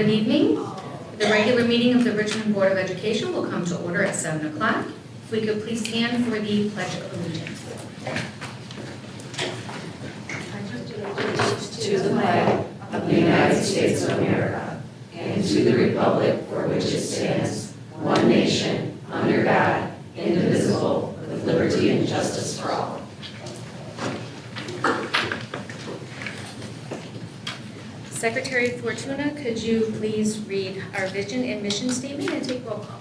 Good evening. The regular meeting of the Richmond Board of Education will come to order at 7 o'clock. If we could please stand for the Pledge of Allegiance. To the flag of the United States of America and to the republic for which it stands, one nation, under God, indivisible, with liberty and justice for all. Secretary Fortuna, could you please read our vision and mission statement and take roll call?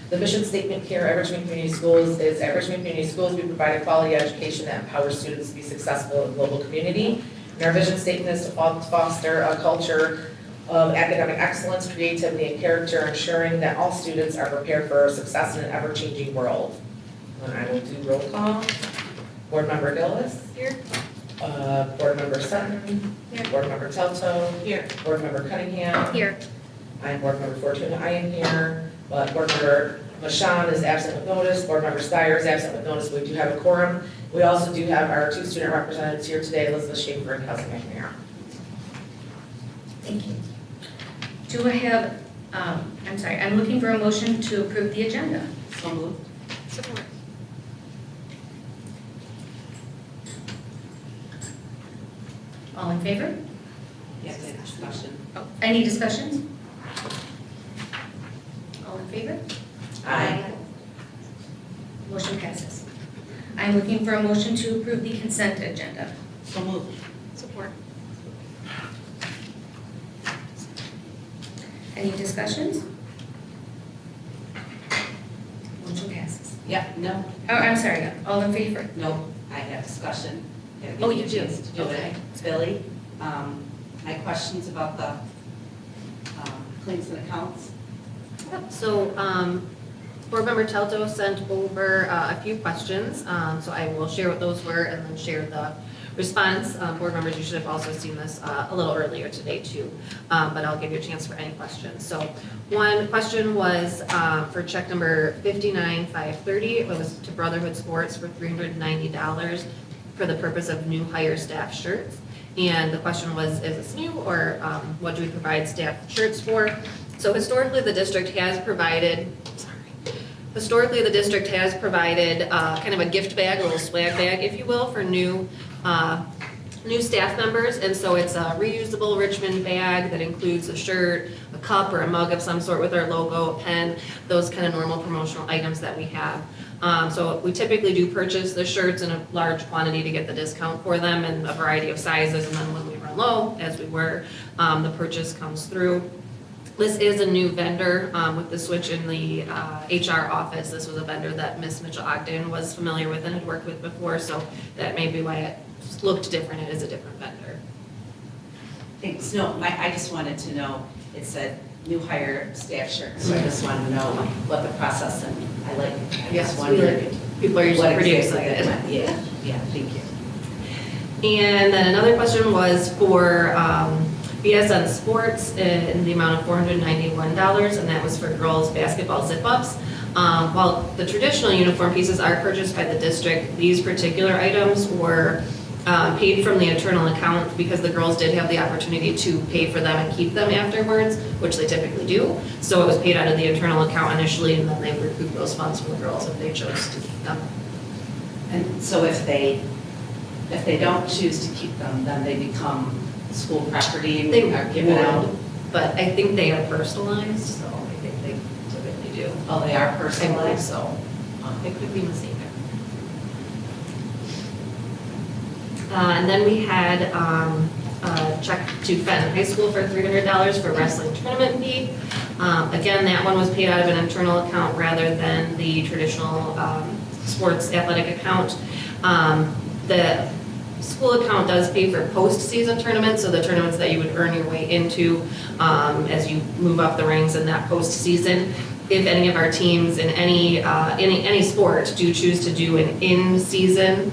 The mission statement here at Richmond Community Schools is, at Richmond Community Schools, we provide a quality education that empowers students to be successful in the global community. And our vision statement is to foster a culture of academic excellence, creativity, and character, ensuring that all students are prepared for success in an ever-changing world. And I will do roll call. Board Member Gillis. Here. Board Member Sutton. Here. Board Member Telto. Here. Board Member Cunningham. Here. I'm Board Member Fortuna, I am here. Board Member Mashan is absent with notice. Board Member Steyer is absent with notice. We do have a quorum. We also do have our two student representatives here today, Elizabeth Schaefer and Kelsey McNair. Thank you. Do I have, I'm looking for a motion to approve the agenda. So moved. Support. All in favor? Yes, discussion. Oh, any discussions? All in favor? Aye. Motion passes. I'm looking for a motion to approve the consent agenda. So moved. Support. Any discussions? Motion passes. Yeah, no, Oh, I'm sorry, all in favor? no, I have discussion. Oh, you do? To do it. Okay. Billy, my questions about the claims and accounts. So, Board Member Telto sent over a few questions, so I will share what those were and then share the response. Board members, you should have also seen this a little earlier today too, but I'll give you a chance for any questions. So, one question was for check number 59530. It was to Brotherhood Sports for $390 for the purpose of new hire staff shirts. And the question was, is this new, or what do we provide staff shirts for? So historically, the district has provided kind of a gift bag, a little swag bag, if you will, for new staff members. And so it's a reusable Richmond bag that includes a shirt, a cup or a mug of some sort with our logo, a pen, those kind of normal promotional items that we have. So we typically do purchase the shirts in a large quantity to get the discount for them in a variety of sizes. And then when we run low, as we were, the purchase comes through. This is a new vendor with the switch in the HR office. This was a vendor that Ms. Mitchell-Ogden was familiar with and had worked with before, so that may be why it looked different. It is a different vendor. Thanks. No, I just wanted to know, it said new hire staff shirt, so I just wanted to know what the process, and I Yes, just wondered. people are usually what pretty exactly excited. that meant. Yeah, thank you. And then another question was for BSN Sports in the amount of $491, and that was for girls basketball zip-ups. While the traditional uniform pieces are purchased by the district, these particular items were paid from the internal account because the girls did have the opportunity to pay for them and keep them afterwards, which they typically do. So it was paid out of the internal account initially, and then they recouped those funds from the girls if they chose to keep them. And so if they don't choose to keep them, then they become school property and They are given out? would, but I think they are personalized, so I think they typically do. Oh, they are I believe personalized? so. It could be mistaken. And then we had a check to Fenton High School for $300 for wrestling tournament fee. Again, that one was paid out of an internal account rather than the traditional sports athletic account. The school account does pay for post-season tournaments, so the tournaments that you would earn your way into as you move up the ranks in that post-season. If any of our teams in any sport do choose to do an in-season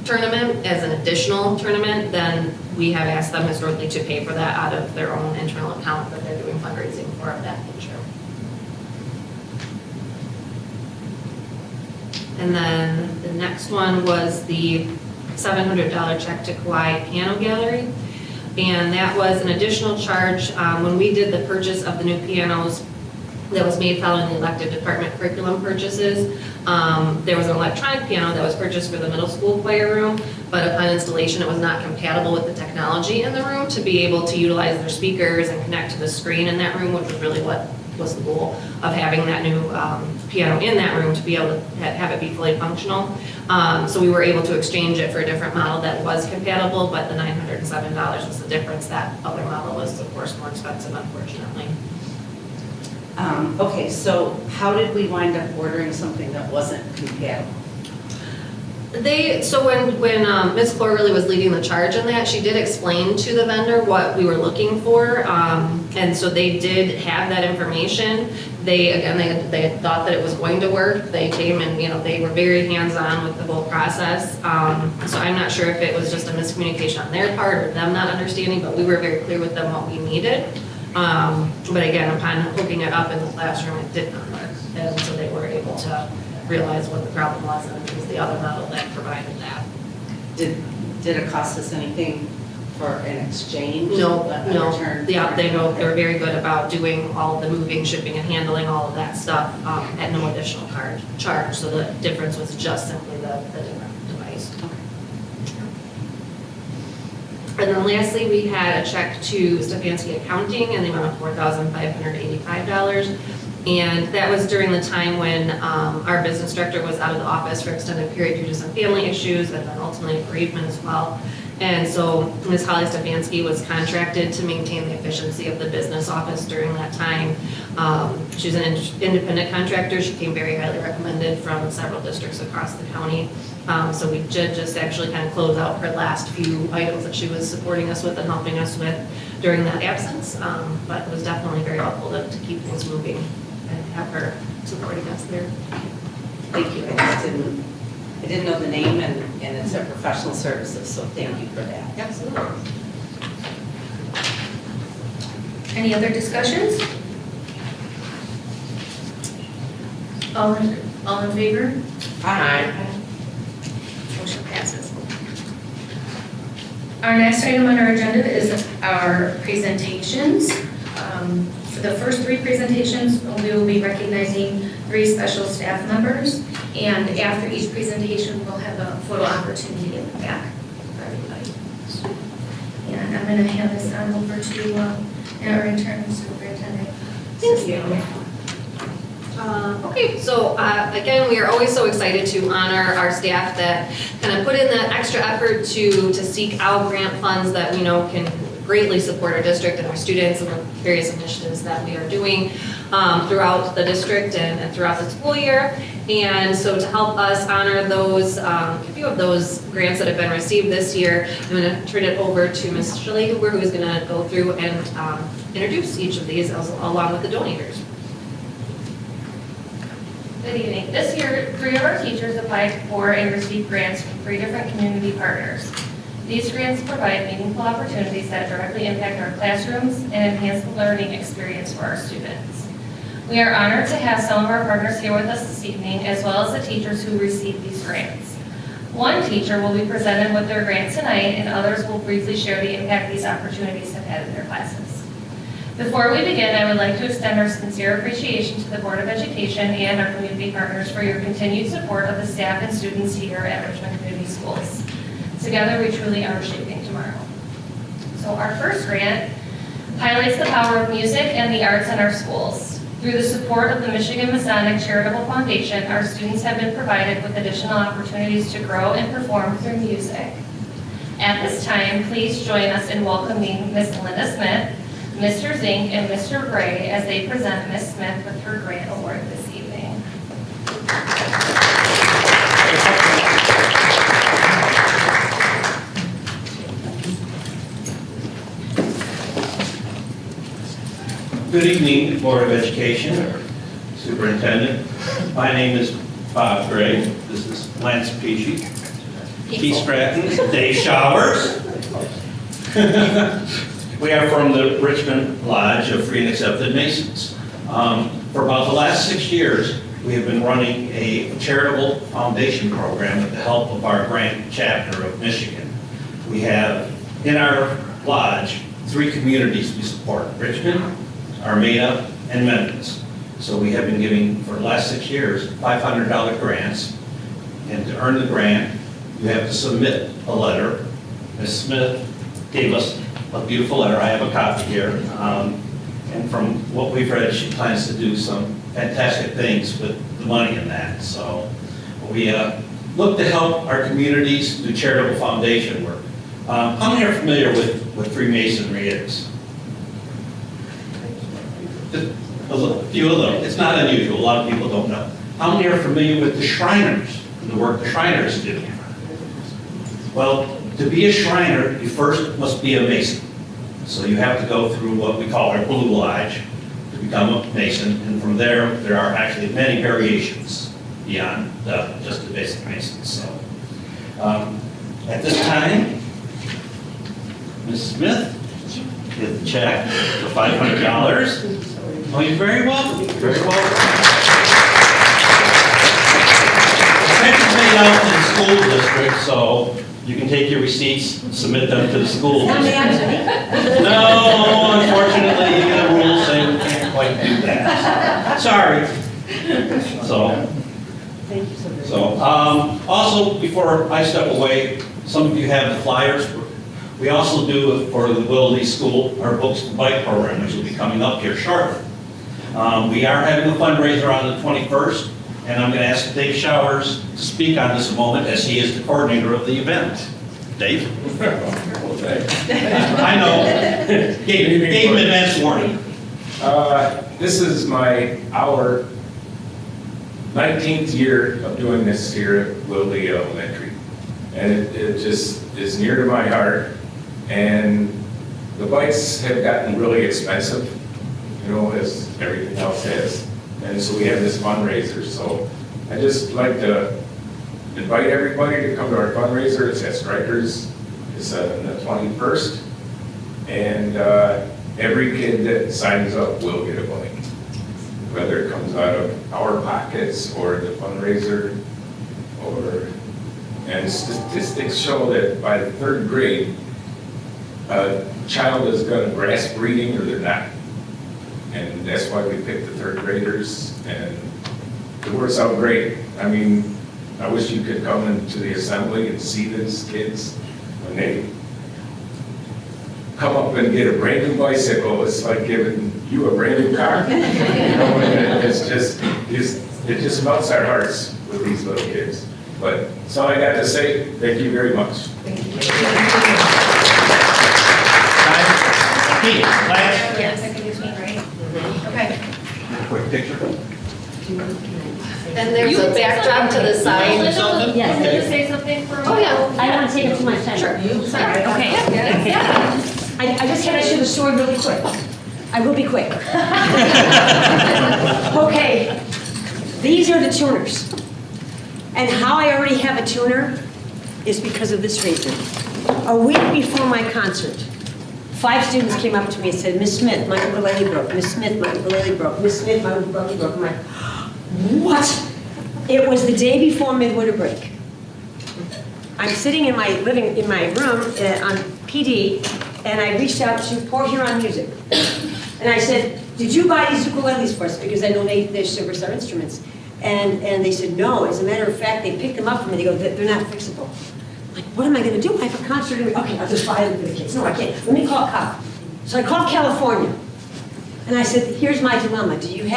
tournament as an additional tournament, then we have asked them historically to pay for that out of their own internal account that they're doing fundraising for of that nature. And then the next one was the $700 check to Kauai Piano Gallery. And that was an additional charge when we did the purchase of the new pianos that was made following the elective department curriculum purchases. There was an electronic piano that was purchased for the middle school choir room, but upon installation, it was not compatible with the technology in the room to be able to utilize their speakers and connect to the screen in that room, which was really what was the goal of having that new piano in that room, to be able to have it be fully functional. So we were able to exchange it for a different model that was compatible, but the $907 was the difference. That other model was, of course, more expensive, unfortunately. Okay, so how did we wind up ordering something that wasn't compatible? So when Ms. Clore really was leading the charge on that, she did explain to the vendor what we were looking for, and so they did have that information. They had thought that it was going to work. They came and, they were very hands-on with the whole process. So I'm not sure if it was just a miscommunication on their part or them not understanding, but we were very clear with them what we needed. But again, upon hooking it up in the classroom, it did not work. And so they were able to realize what the problem was, and it was the other model that provided that. Did it cost us anything for an exchange? No. Return? Yeah, they were very good about doing all of the moving, shipping, and handling all of that stuff at no additional charge. So the difference was just simply the different device. And then lastly, we had a check to Stefanski Accounting in the amount of $4,585. And that was during the time when our business director was out of the office for an extended period due to some family issues and then ultimately bereavement as well. And so Ms. Holly Stefanski was contracted to maintain the efficiency of the business office during that time. She's an independent contractor. She came very highly recommended from several districts across the county. So we did just actually kind of close out her last few items that she was supporting us with and helping us with during that absence. But it was definitely very helpful to keep things moving and have her supporting us there. Thank you. I didn't know the name, and it's a professional services, so thank you for that. Absolutely. Any other discussions? All in favor? Aye. Motion passes. Our next item on our agenda is our presentations. For the first three presentations, we will be recognizing 3 special staff members, and after each presentation, we'll have a photo opportunity in the back for everybody. And I'm going to hand this on over to our intern superintendent. Thank you. Okay, so again, we are always so excited to honor our staff that kind of put in that extra effort to seek out grant funds that we know can greatly support our district and our students and the various initiatives that we are doing throughout the district and throughout the school year. And so to help us honor those, a few of those grants that have been received this year, I'm going to turn it over to Ms. Shelley Huber, who is going to go through and introduce each of these along with the donators. Good evening. This year, 3 of our teachers applied for and received grants from 3 different community partners. These grants provide meaningful opportunities that directly impact our classrooms and enhance the learning experience for our students. We are honored to have some of our partners here with us this evening, as well as the teachers who received these grants. One teacher will be presented with their grant tonight, and others will briefly share the impact these opportunities have had in their classes. Before we begin, I would like to extend our sincere appreciation to the Board of Education and our community partners for your continued support of the staff and students here at Richmond Community Schools. Together, we truly are shaping tomorrow. So our first grant highlights the power of music and the arts in our schools. Through the support of the Michigan Masonic Charitable Foundation, our students have been provided with additional opportunities to grow and perform through music. At this time, please join us in welcoming Ms. Linda Smith, Mr. Zink, and Mr. Gray as they present Ms. Smith with her grant award this evening. Good evening, Board of Education, or Superintendent. My name is Bob Gray. This is Lance Peachy, Keith Stratton, Dave Showers. We are from the Richmond Lodge of Free and Accepted Masons. For about the last 6 years, we have been running a charitable foundation program with the help of our grant chapter of Michigan. We have, in our lodge 3 communities we support: Richmond, Armada, and Memphis. So we have been giving, for the last 6 years, $500 grants. And to earn the grant, you have to submit a letter. Ms. Smith gave us a beautiful letter. I have a copy here. And from what we've read, she plans to do some fantastic things with the money in that. So we look to help our communities do charitable foundation work. How many are familiar with what Freemasonry is? Just a few of them. It's not unusual. A lot of people don't know. How many are familiar with the Shriners, the work the Shriners do? Well, to be a Shriner, you first must be a Mason. So you have to go through what we call our Blue Lodge to become a Mason, and from there are actually many variations beyond just the basic Masons. So at this time, Ms. Smith, get the check for $500. Oh, you're very welcome. You're very welcome. The check is made out to the school district, so you can take your receipts, submit them to the school district. No, unfortunately, the rules say we can't quite do that. Sorry. So, also, before I step away, some of you have the flyers. We also do, for the Willoughby School, our Books to Bike program, which will be coming up here shortly. We are having a fundraiser on the 21st, and I'm going to ask Dave Showers to speak on this a moment, as he is the coordinator of the event. Dave? I know. Gave him advance warning. This is our 19th year of doing this here at Willoughby Elementary. And it just is near to my heart. And the bikes have gotten really expensive, you know, as everything else has. And so we have this fundraiser. So I just like to invite everybody to come to our fundraiser. It's at Strikers. It's on the 21st. And every kid that signs up will get a bike, whether it comes out of our pockets or the fundraiser, and statistics show that by the 3rd grade, a child is going to grasp reading or they're not. And that's why we picked the 3rd graders, and it works out great. I mean, I wish you could come into the assembly and see these kids when they come up and get a brand new bicycle. It's like giving you a brand new car. You know, and it just melts our hearts with these little kids. But that's all I got to say. Thank you very much. Thank you. Pete, last. Yes, I think it's me, right? Okay. Quick picture. And there's a backdrop to the side. Yes. Can you say something for a Oh, yeah. I don't want to take up too much time. Sure. Sorry, okay. I just had to share the story really quick. I will be quick. Okay, these are the tuners. And how I already have a tuner is because of this reason. A week before my concert, 5 students came up to me and said, Miss Smith, my ukulele broke. Miss Smith, my ukulele broke. Miss Smith, my ukulele broke. I'm like, what? It was the day before midwinter break. I'm sitting in my room on PD, and I reached out to Port Huron Music. And I said, did you buy these ukuleles for us? Because I know they're service our instruments. And they said, no. As a matter of fact, they picked them up for me. They go, they're not fixable. I'm like, what am I going to do? I have a concert. Okay, I'll just buy them for the kids. No, I can't. Let me call COP. So I called California. And I said, here's my dilemma. Do you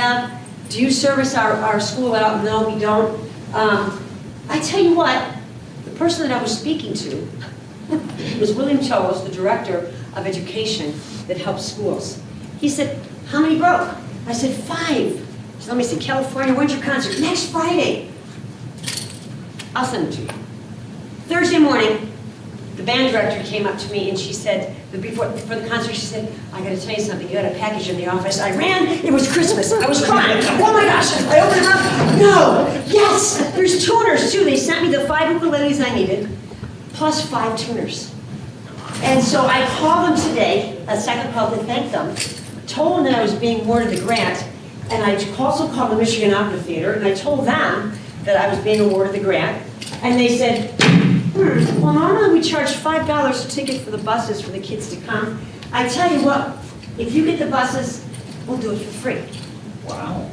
service our school out? No, we don't. I tell you what, the person that I was speaking to was William Charles, the director of education that helps schools. He said, how many broke? I said, 5. So let me see, California, when's your concert? Next Friday. I'll send it to you. Thursday morning, the band director came up to me and she said, before the concert, she said, I gotta tell you something, you had a package in the office. I ran, it was Christmas. I was crying. Oh my gosh, I opened it up. No, yes, there's tuners too. They sent me the 5 ukuleles I needed, plus 5 tuners. And so I called them today, a second call to thank them, told them that I was being awarded the grant, and I also called the Michigan Opera Theater, and I told them that I was being awarded the grant, and they said, Well, normally we charge $5 a ticket for the buses for the kids to come. I tell you what, if you get the buses, we'll do it for free. Wow.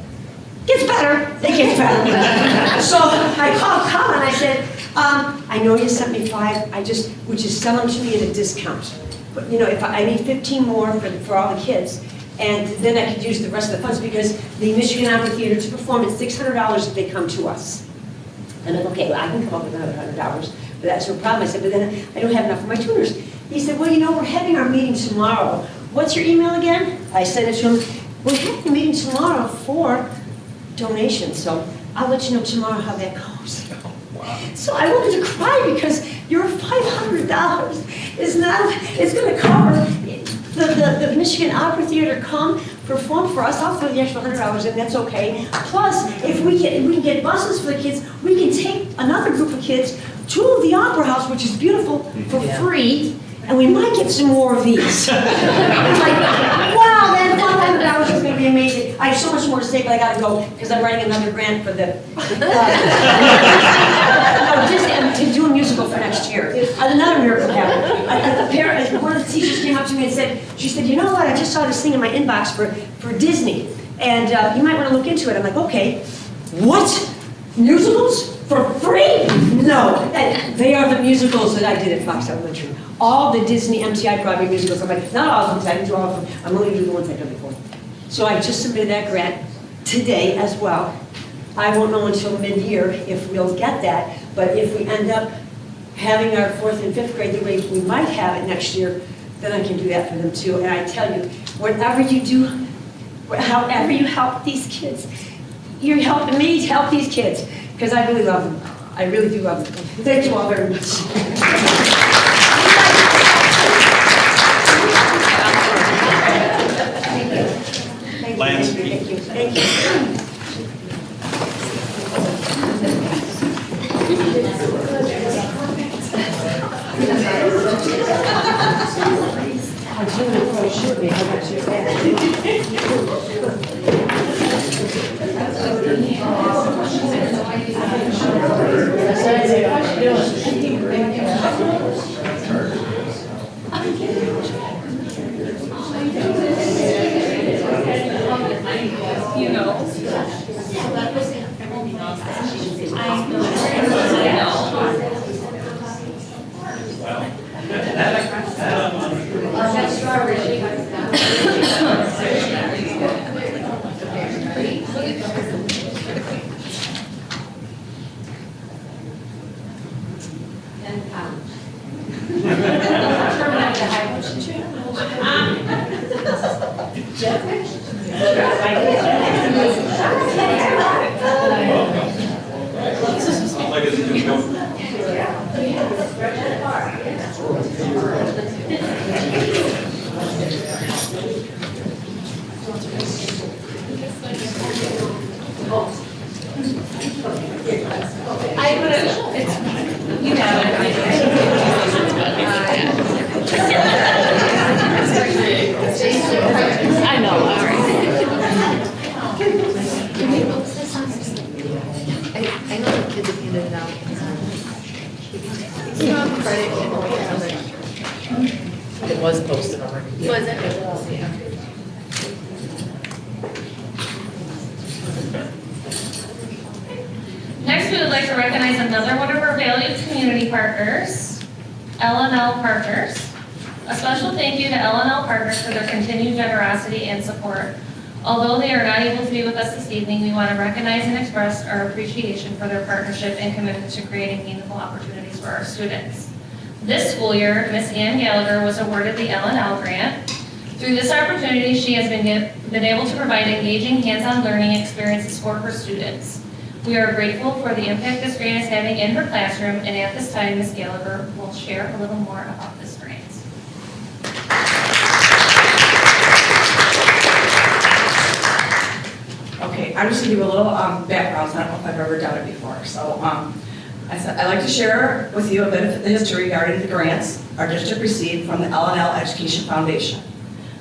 Gets better, it gets better. So I called Colin, I said, I know you sent me 5, would you sell them to me at a discount? But you know, if I need 15 more for all the kids, and then I could use the rest of the funds, because the Michigan Amphitheater to perform, it's $600 if they come to us. And I'm okay, well, I can come up with another $100, but that's no problem. I said, but then I don't have enough for my tuners. He said, well, you know, we're having our meeting tomorrow. What's your email again? I sent it to him. We're having a meeting tomorrow for donations, so I'll let you know tomorrow how that goes. So I wanted to cry, because your $500 is not, it's going to cover the Michigan Opera Theater come perform for us. I'll throw the extra $100 in, that's okay. Plus, if we can get buses for the kids, we can take another group of kids to the Opera House, which is beautiful, for free, and we might get some more of these. I'm like, wow, that $500 is going to be amazing. I have so much more to say, but I got to go, because I'm writing another grant for the to do a musical for next year. Another miracle happened. One of the teachers came up to me and said, she said, you know what, I just saw this thing in my inbox for Disney, and you might want to look into it. I'm like, okay. What? Musicals? For free? No. And they are the musicals that I did at Fox Elementary. All the Disney MTI Broadway musicals. I'm like, not all of them, because I didn't do all of them. I'm only doing the ones I've done before. So I just submitted that grant today as well. I won't know until mid-year if we'll get that, but if we end up having our 4th and 5th grade the way we might have it next year, then I can do that for them too. And I tell you, whatever you do, however you help these kids, you're helping me to help these kids, because I really love them. I really do love them. Thank you all very much. Lance. Thank you. Thank you. I was doing it quite shortly. How about you? You know. It was posted already. Was it? Next, we would like to recognize another one of our valued community partners, L&L Partners. A special thank you to L&L Partners for their continued generosity and support. Although they are not able to be with us this evening, we want to recognize and express our appreciation for their partnership and commitment to creating meaningful opportunities for our students. This school year, Miss Ann Gallagher was awarded the L&L grant. Through this opportunity, she has been able to provide engaging hands-on learning experiences for her students. We are grateful for the impact this grant is having in her classroom, and at this time, Ms. Gallagher will share a little more about this grant. Okay, I'm just gonna give a little background, so I don't know if I've ever done it before. So I'd like to share with you a bit of the history regarding the grants our district received from the L&L Education Foundation.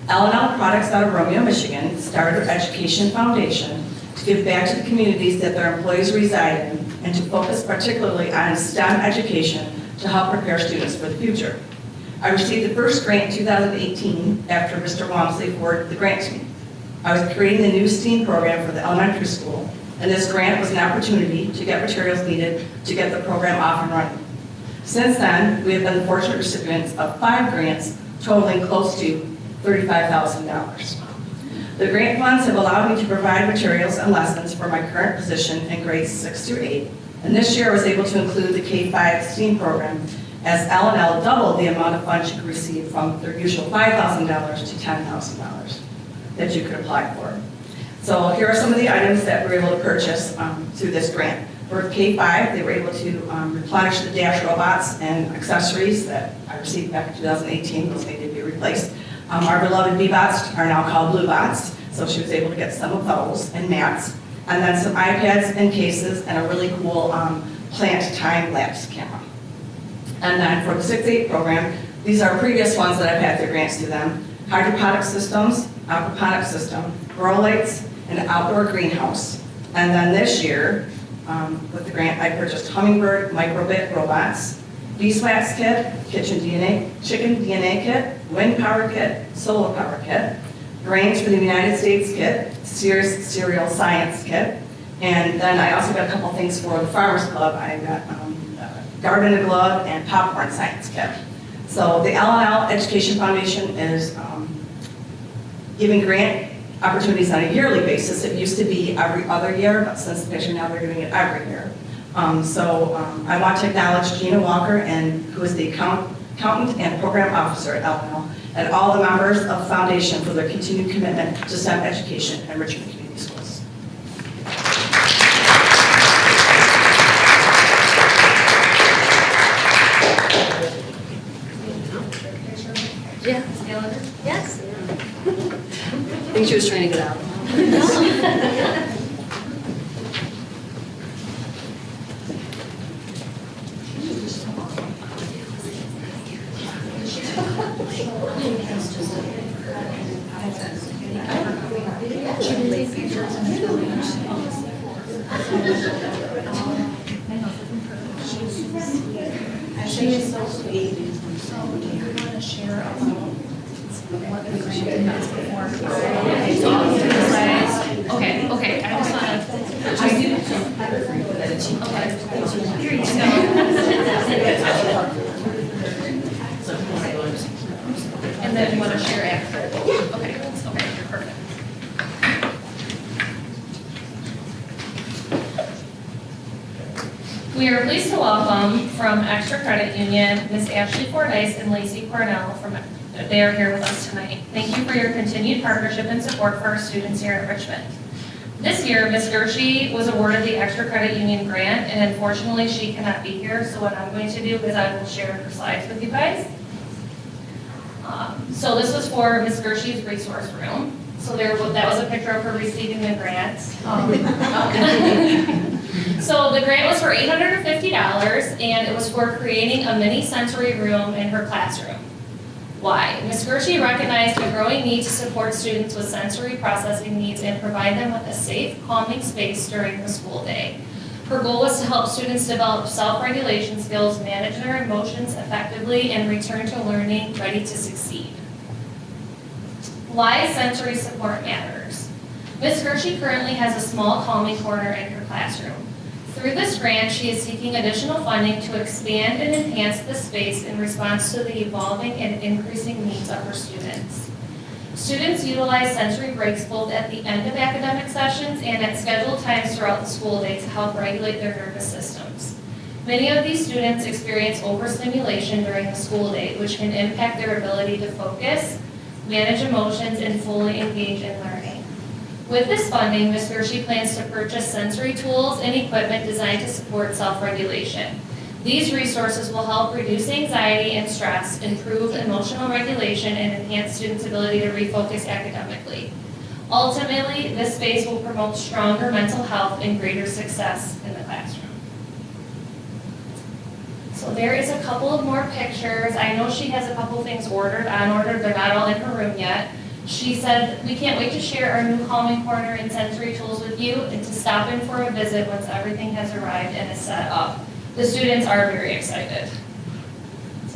L&L Products out of Romeo, Michigan started their education foundation to give back to the communities that their employees reside in and to focus particularly on STEM education to help prepare students for the future. I received the first grant in 2018 after Mr. Walmsley forwarded the grant to me. I was creating the new STEAM program for the elementary school, and this grant was an opportunity to get materials needed to get the program off and running. Since then, we have been the fortunate recipients of 5 grants totaling close to $35,000. The grant funds have allowed me to provide materials and lessons for my current position in grades 6 through 8, and this year I was able to include the K-5 STEAM program as L&L doubled the amount of funds you could receive from their usual $5,000 to $10,000 that you could apply for. So here are some of the items that we were able to purchase through this grant. For K-5, they were able to replenish the dash robots and accessories that I received back in 2018. Those needed to be replaced. Our beloved B-Bots are now called Blue Bots, so she was able to get some of those and mats. And then some iPads and cases and a really cool plant time-lapse camera. And then for the 6-8 program, these are previous ones that I've had through grants to them. Hydroponic systems, aquaponic system, grow lights, and an outdoor greenhouse. And then this year, with the grant, I purchased Hummingbird microbit robots, beeswax kit, chicken DNA kit, wind power kit, solar power kit, grains for the United States kit, Sears cereal science kit, and then I also got a couple things for the Farmers Club. I got garden glove and popcorn science kit. So the L&L Education Foundation is giving grant opportunities on a yearly basis. It used to be every other year, but since the picture now they're doing it every year. I want to acknowledge Gina Walker, who is the accountant and program officer at L&L, and all the members of the foundation for their continued commitment to STEM education in Richmond Community Schools. Yeah. Yes. I think she was trying to get out. She is so sweet. So do you want to share about what the grant is before? Okay, I just want to. I do. Okay. Here you go. And then you want to share after? Okay, perfect. We are pleased to welcome from Extra Credit Union, Ms. Ashley Fordyce and Lacey Cornell. They are here with us tonight. Thank you for your continued partnership and support for our students here at Richmond. This year, Ms. Gershie was awarded the Extra Credit Union grant, and unfortunately she cannot be here, so what I'm going to do is I will share her slides with you guys. So this was for Ms. Gershie's resource room. So that was a picture of her receiving the grant. So the grant was for $850, and it was for creating a mini sensory room in her classroom. Why? Ms. Gershie recognized a growing need to support students with sensory processing needs and provide them with a safe, calming space during the school day. Her goal was to help students develop self-regulation skills, manage their emotions effectively, and return to learning ready to succeed. Why sensory support matters. Ms. Gershie currently has a small calming corner in her classroom. Through this grant, she is seeking additional funding to expand and enhance the space in response to the evolving and increasing needs of her students. Students utilize sensory breaks both at the end of academic sessions and at scheduled times throughout the school day to help regulate their nervous systems. Many of these students experience overstimulation during the school day, which can impact their ability to focus, manage emotions, and fully engage in learning. With this funding, Ms. Gershie plans to purchase sensory tools and equipment designed to support self-regulation. These resources will help reduce anxiety and stress, improve emotional regulation, and enhance students' ability to refocus academically. Ultimately, this space will promote stronger mental health and greater success in the classroom. So there is a couple of more pictures. I know she has a couple things ordered, they're not all in her room yet. She said, we can't wait to share our new calming corner and sensory tools with you and to stop in for a visit once everything has arrived and is set up. The students are very excited.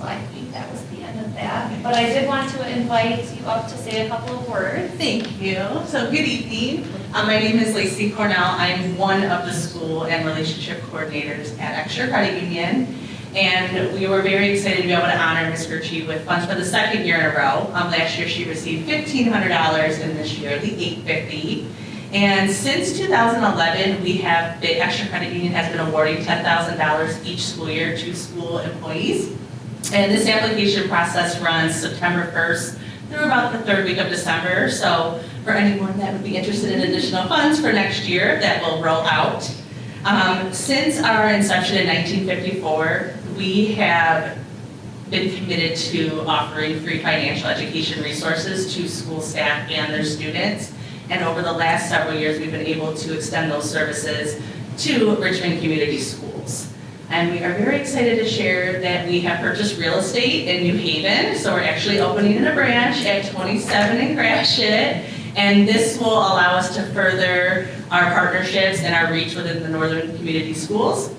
So I think that was the end of that. But I did want to invite you up to say a couple of words. Thank you. So good evening. My name is Lacey Cornell. I'm one of the school and relationship coordinators at Exeter Credit Union. And we were very excited to be able to honor Ms. Gertrude with funds for the second year in a row. Last year she received $1,500 and this year the $850. And since 2011, the Exeter Credit Union has been awarding $10,000 each school year to school employees. And this application process runs September 1st through about the third week of December. So for anyone that would be interested in additional funds for next year, that will roll out. Since our inception in 1954, we have been committed to offering free financial education resources to school staff and their students. And over the last several years, we've been able to extend those services to Richmond Community Schools. And we are very excited to share that we have purchased real estate in New Haven. So we're actually opening in a branch at 27 in Gratiot. And this will allow us to further our partnerships and our reach within the Northern Community Schools.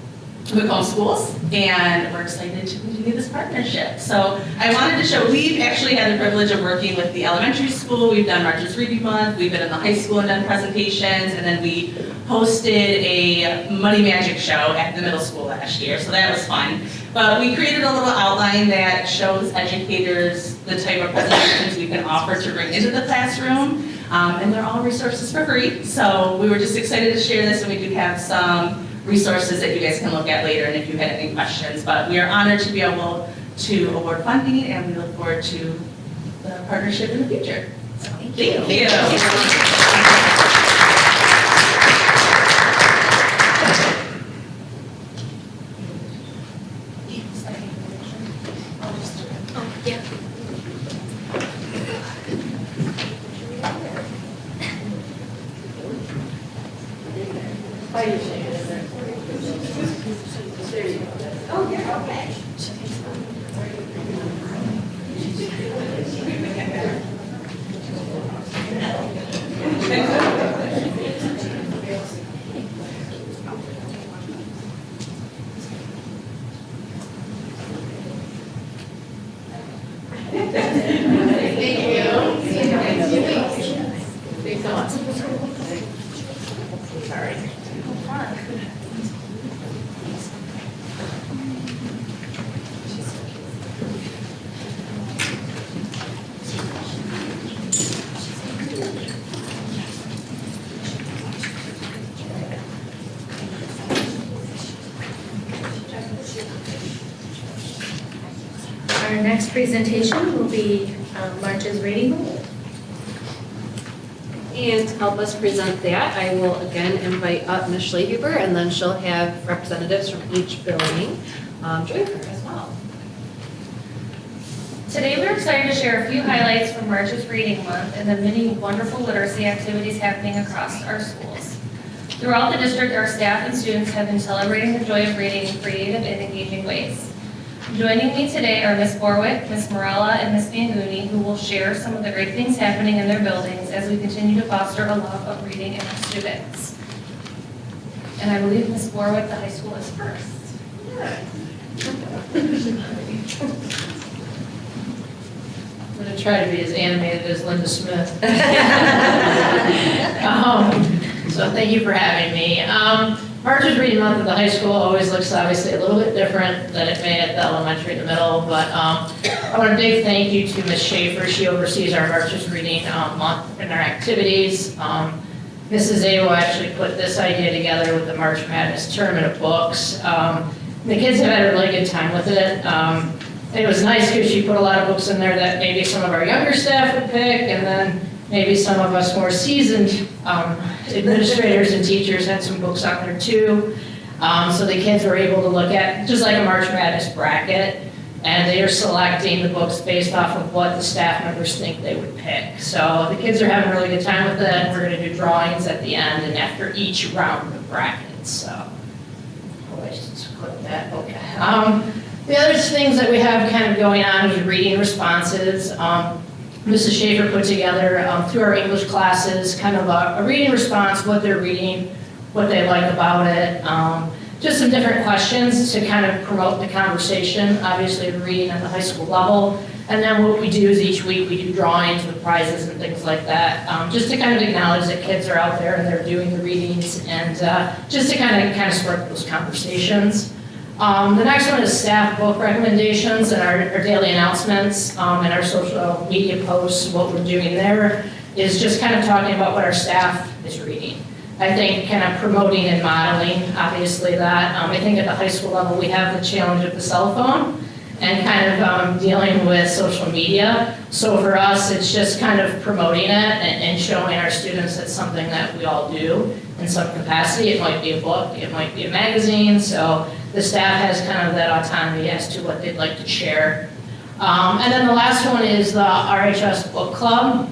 We call them schools, and we're excited to continue this partnership. So I wanted to show, we've actually had the privilege of working with the elementary school. We've done March's Reading Month. We've been in the high school and done presentations, and then we hosted a Money Magic show at the middle school last year, so that was fun. But we created a little outline that shows educators the type of presentations we can offer to bring into the classroom, and they're all resources for free. So we were just excited to share this, and we do have some resources that you guys can look at later and if you had any questions. But we are honored to be able to award funding, and we look forward to the partnership in the future. So, thank you. Our next presentation will be March's Reading Month. And to help us present that, I will again invite up Ms. Schlehuber, and then she'll have representatives from each building join her as well. Today we're excited to share a few highlights from March's Reading Month and the many wonderful literacy activities happening across our schools. Throughout the district, our staff and students have been celebrating the joy of reading in creative and engaging ways. Joining me today are Ms. Borwick, Ms. Morella, and Ms. Banguni, who will share some of the great things happening in their buildings as we continue to foster a love of reading in our students. And I believe Ms. Borwick, the high school, is first. I'm going to try to be as animated as Linda Smith. So thank you for having me. March's Reading Month at the high school always looks obviously a little bit different than it may at the elementary and the middle, but I want a big thank you to Ms. Schaefer. She oversees our March's Reading Month and our activities. Mrs. Ayo actually put this idea together with the March Madness Tournament of Books. The kids have had a really good time with it. It was nice because she put a lot of books in there that maybe some of our younger staff would pick, and then maybe some of us more seasoned administrators and teachers had some books on there too. So the kids were able to look at, just like a March Madness bracket, and they are selecting the books based off of what the staff members think they would pick. So the kids are having a really good time with it. We're going to do drawings at the end and after each round of brackets. So, oh, I just clicked that, okay. The other things that we have kind of going on is reading responses. Mrs. Schaefer put together through our English classes kind of a reading response, what they're reading, what they like about it. just some different questions to kind of promote the conversation, obviously reading at the high school level. And then what we do is each week we do drawings with prizes and things like that, just to kind of acknowledge that kids are out there and they're doing the readings, and just to kind of spark those conversations. The next one is staff book recommendations and our daily announcements and our social media posts. What we're doing there is just kind of talking about what our staff is reading. I think kind of promoting and modeling, obviously that. I think at the high school level we have the challenge of the cell phone and kind of dealing with social media. So for us, it's just kind of promoting it and showing our students it's something that we all do in some capacity. It might be a book, it might be a magazine, so the staff has kind of that autonomy as to what they'd like to share. And then the last one is the RHS Book Club.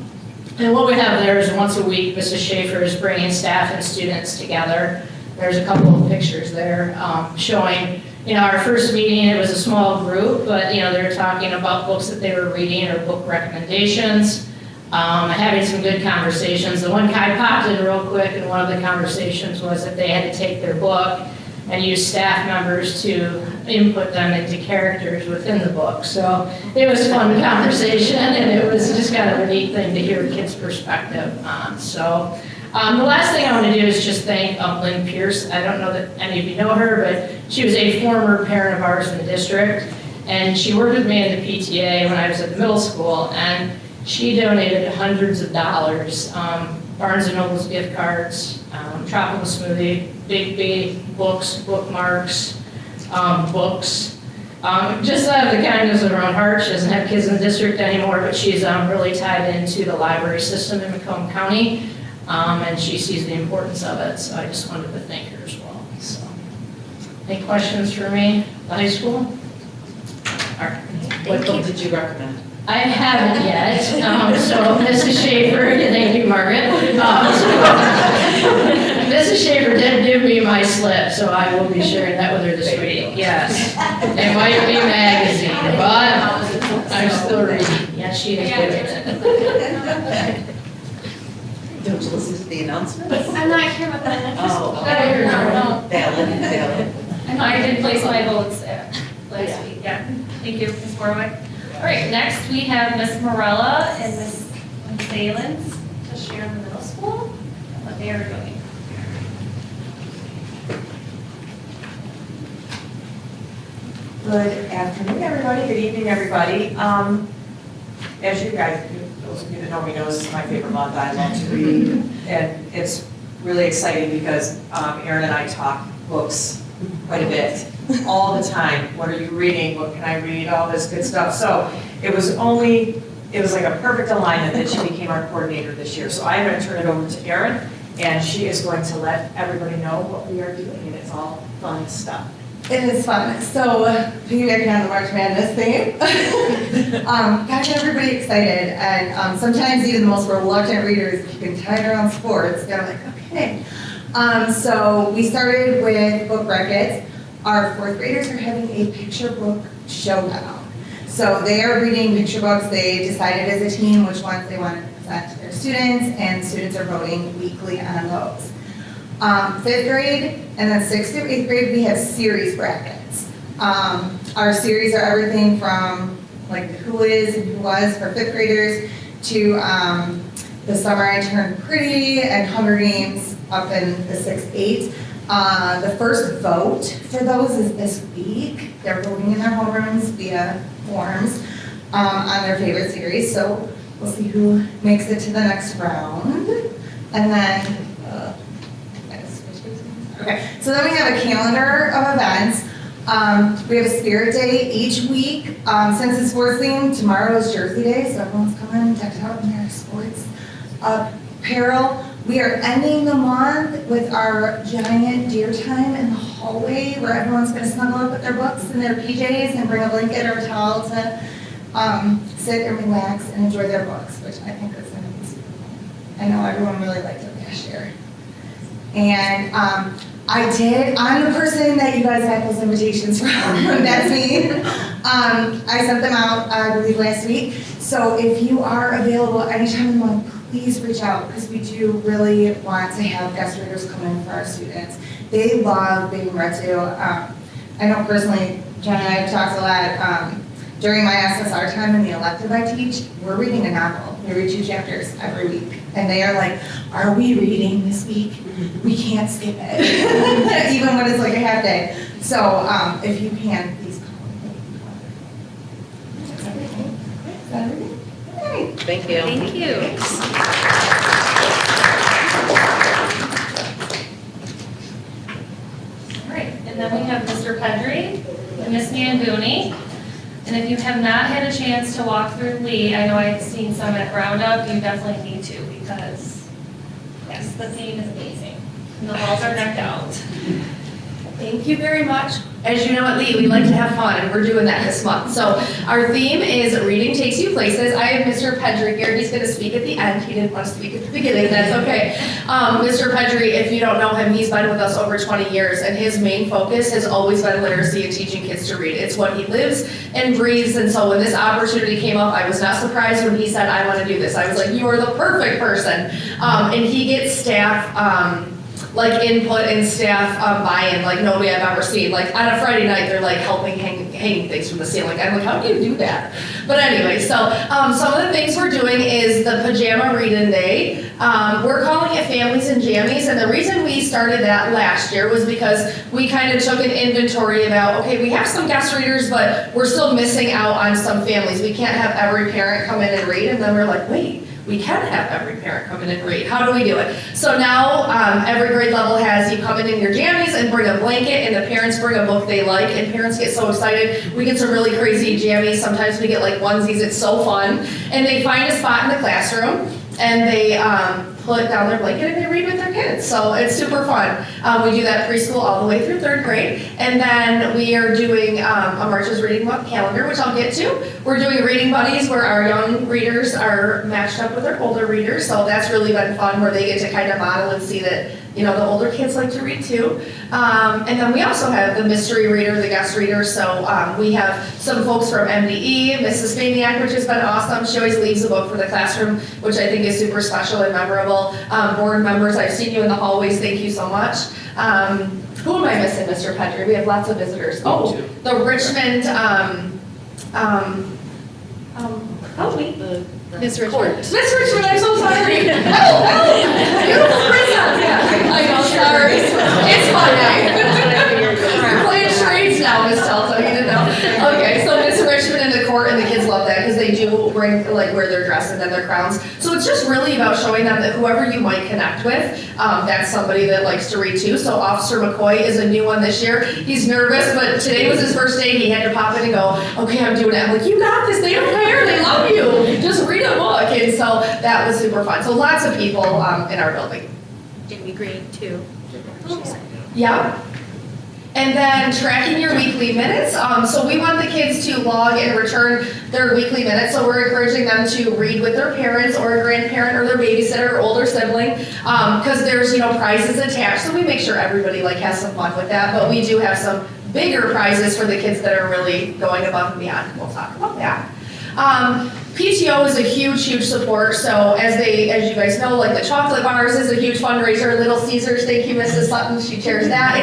And what we have there is once a week, Mrs. Schaefer is bringing staff and students together. There's a couple of pictures there showing, our first meeting, it was a small group, but, they were talking about books that they were reading or book recommendations, having some good conversations. The one guy popped in real quick, and one of the conversations was that they had to take their book and use staff members to input them into characters within the book. So it was a fun conversation, and it was just kind of a neat thing to hear a kid's perspective on. So the last thing I want to do is just thank Lynn Pierce. I don't know that any of you know her, but she was a former parent of ours in the district, and she worked with me in the PTA when I was at the middle school, and she donated hundreds of dollars, Barnes & Noble's gift cards, tropical smoothie, big books, bookmarks, books. Just out of the kindness of her own heart. She doesn't have kids in the district anymore, but she's really tied into the library system in Macomb County, and she sees the importance of it, so I just wanted to thank her as well. So, any questions for me, the high school? All right. What book did you recommend? I haven't yet, so Mrs. Schaefer, thank you, Margaret. Mrs. Schaefer did give me my slip, so I will be sharing that with her this week. Yes, it might be a magazine, but I'm still reading. Yes, she is good. Don't you listen to the announcements? I'm not here with that. Oh. Valid. I did place my votes last week, yeah. Thank you, Ms. Warwick. All right, next we have Ms. Morella and Ms. Salins to share in the middle school what they are doing. Good afternoon, everybody. Good evening, everybody. As you guys, those of you that know me know, this is my favorite month. I love to read, and it's really exciting because Erin and I talk books quite a bit, all the time. What are you reading? What can I read? All this good stuff. So it was like a perfect alignment that she became our coordinator this year. So I'm going to turn it over to Erin, and she is going to let everybody know what we are doing, and it's all fun stuff. It is fun. So, piggybacking on the March Madness theme, got everybody excited. And sometimes even the most reluctant readers, if you can tie it around sports, they're like, okay. So we started with book brackets. Our fourth graders are having a picture book showdown. So they are reading picture books. They decided as a team which ones they wanted to present to their students, and students are voting weekly on those. Fifth grade and then sixth through eighth grade, we have series brackets. Our series are everything from like who is and who was for fifth graders to the Summer I Turned Pretty and Hunger Games up in the 6th, 8th. The first vote for those is this week. They're voting in their homerooms via forms on their favorite series. So we'll see who makes it to the next round. And then okay, so then we have a calendar of events. We have a Spirit Day each week. Since it's sports themed, tomorrow is Jersey Day, so everyone's coming decked out in their sports apparel. We are ending the month with our giant deer time in the hallway where everyone's going to snuggle up with their books and their PJs and bring a blanket or a towel to sit and relax and enjoy their books, which I think is going to be super fun. I know everyone really liked it last year. And I'm the person that you guys got those invitations from. That's me. I sent them out, I believe, last week. So if you are available anytime in the month, please reach out because we do really want to have guest readers come in for our students. they love being read to. I know personally, Jen and I have talked a lot, during my SSR time in the elective I teach, we're reading a novel. We read 2 chapters every week. And they are like, are we reading this week? We can't skip it, even when it's like a half day. So if you can, please call me. That's everything. Is that everything? Okay. Thank you. Thank you. All right, and then we have Mr. Pedri and Ms. Mandouni. And if you have not had a chance to walk through Lee, I know I've seen some at Roundup, you definitely need to because, yes, the theme is amazing. And the walls are decked out. Thank you very much. As you know at Lee, we like to have fun, and we're doing that this month. So our theme is Reading Takes You Places. I have Mr. Pedri here. He's going to speak at the end. He didn't want to speak at the beginning. That's okay. Mr. Pedri, if you don't know him, he's been with us over 20 years, and his main focus has always been literacy and teaching kids to read. It's what he lives and breathes, and so when this opportunity came up, I was not surprised when he said, I want to do this. I was like, you are the perfect person. And he gets staff like input and staff buy-in like nobody I've ever seen. Like on a Friday night, they're like helping hang things from the ceiling. I'm like, how do you do that? But anyway, so some of the things we're doing is the Pajama Reading Day. We're calling it Families and Jammies, and the reason we started that last year was because we kind of took an inventory about, okay, we have some guest readers, but we're still missing out on some families. We can't have every parent come in and read, and then we're like, wait, we can have every parent come in and read. How do we do it? So now every grade level has you come in your jammies and bring a blanket, and the parents bring a book they like, and parents get so excited. We get some really crazy jammies. Sometimes we get like onesies. It's so fun. And they find a spot in the classroom, and they put down their blanket and they read with their kids. So it's super fun. We do that preschool all the way through 3rd grade. And then we are doing a March's Reading Month calendar, which I'll get to. We're doing reading buddies where our young readers are matched up with our older readers. So that's really been fun, where they get to kind of model and see that, you know, the older kids like to read too. And then we also have the mystery reader, the guest reader. So we have some folks from MDE, Mrs. Faniak, which has been awesome. She always leaves a book for the classroom, which I think is super special and memorable. Board members, I've seen you in the hallways. Thank you so much. Who am I missing, Mr. Pedri? We have lots of visitors. Oh, the Richmond, help me. Ms. Richmond. Miss Richmond, I'm so sorry. Oh, beautiful princess. Yeah, I know, sorry. It's fun now. We're playing charades now, Miss Telto, you didn't know. Okay, so Miss Richmond in the court, and the kids love that because they do bring, like, wear their dress and then their crowns. So it's just really about showing them that whoever you might connect with, that's somebody that likes to read too. So Officer McCoy is a new one this year. He's nervous, but today was his first day. He had to pop in and go, okay, I'm doing it. I'm like, you got this. They don't care. They love you. Just read a book. And so that was super fun. So lots of people in our building. Jamie Green too. Yeah. And then tracking your weekly minutes. So we want the kids to log and return their weekly minutes. So we're encouraging them to read with their parents or a grandparent or their babysitter or older sibling, because there's, you know, prizes attached. So we make sure everybody like has some fun with that. But we do have some bigger prizes for the kids that are really going above and beyond. We'll talk about that. PTO is a huge, huge support. So as you guys know, like the chocolate bars is a huge fundraiser. Little Caesars, thank you, Mrs. Sutton, she chairs that.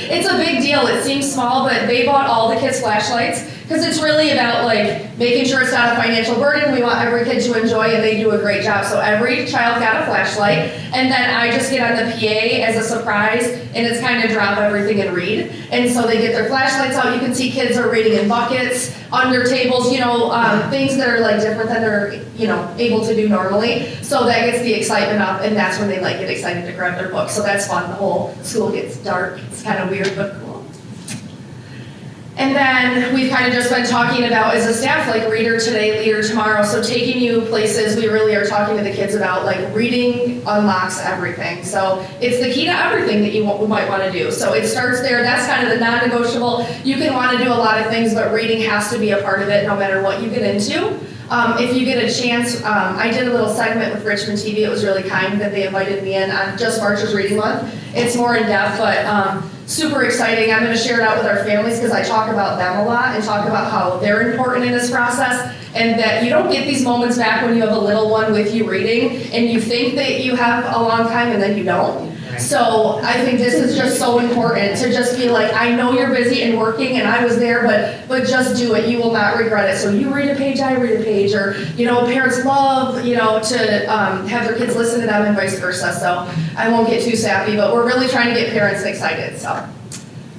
It's a big deal. It seems small, but they bought all the kids flashlights because it's really about like making sure it's not a financial burden. We want every kid to enjoy, and they do a great job. So every child got a flashlight, and then I just get on the PA as a surprise, and it's kind of drop everything and read. And so they get their flashlights out. You can see kids are reading in buckets, under tables, you know, things that are like different than they're, you know, able to do normally. So that gets the excitement up, and that's when they like get excited to grab their book. So that's fun. The whole school gets dark. It's kind of weird, but cool. And then we've kind of just been talking about as a staff, like reader today, leader tomorrow. So taking you places, we really are talking to the kids about like reading unlocks everything. So it's the key to everything that you might want to do. So it starts there. That's kind of the non-negotiable. You can want to do a lot of things, but reading has to be a part of it no matter what you get into. If you get a chance, I did a little segment with Richmond TV. It was really kind that they invited me in on just March's Reading Month. It's more in depth, but super exciting. I'm going to share it out with our families because I talk about them a lot and talk about how they're important in this process, and that you don't get these moments back when you have a little one with you reading and you think that you have a long time and then you don't. So I think this is just so important to just be like, I know you're busy and working and I was there, but just do it. You will not regret it. So you read a page, I read a page, or, parents love, to have their kids listen to them and vice versa. So I won't get too sappy, but we're really trying to get parents excited, so.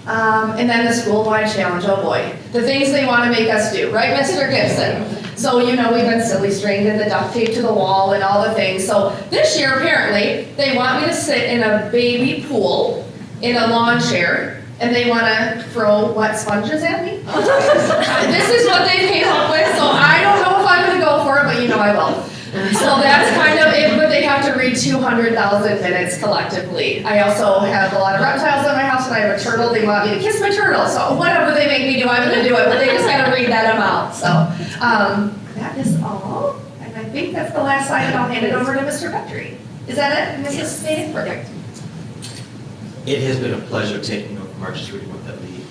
And then the school-wide challenge, oh boy. The things they want to make us do, right, Mr. Gibson? So, we've been silly stringed and the duct tape to the wall and all the things. So this year, apparently, they want me to sit in a baby pool in a lawn chair, and they want to throw wet sponges at me. This is what they came up with, so I don't know if I'm going to go for it, but I will. So that's kind of it, but they have to read 200,000 minutes collectively. I also have a lot of reptiles in my house, and I have a turtle. They want me to kiss my turtle, so whatever they make me do, I'm going to do it, but they just got to read that amount. So that is all, and I think that's the last slide, and I'll hand it over to Mr. Petrie. Is that it, Mrs. Spade? Perfect. It has been a pleasure taking over March's Reading Month at Lee.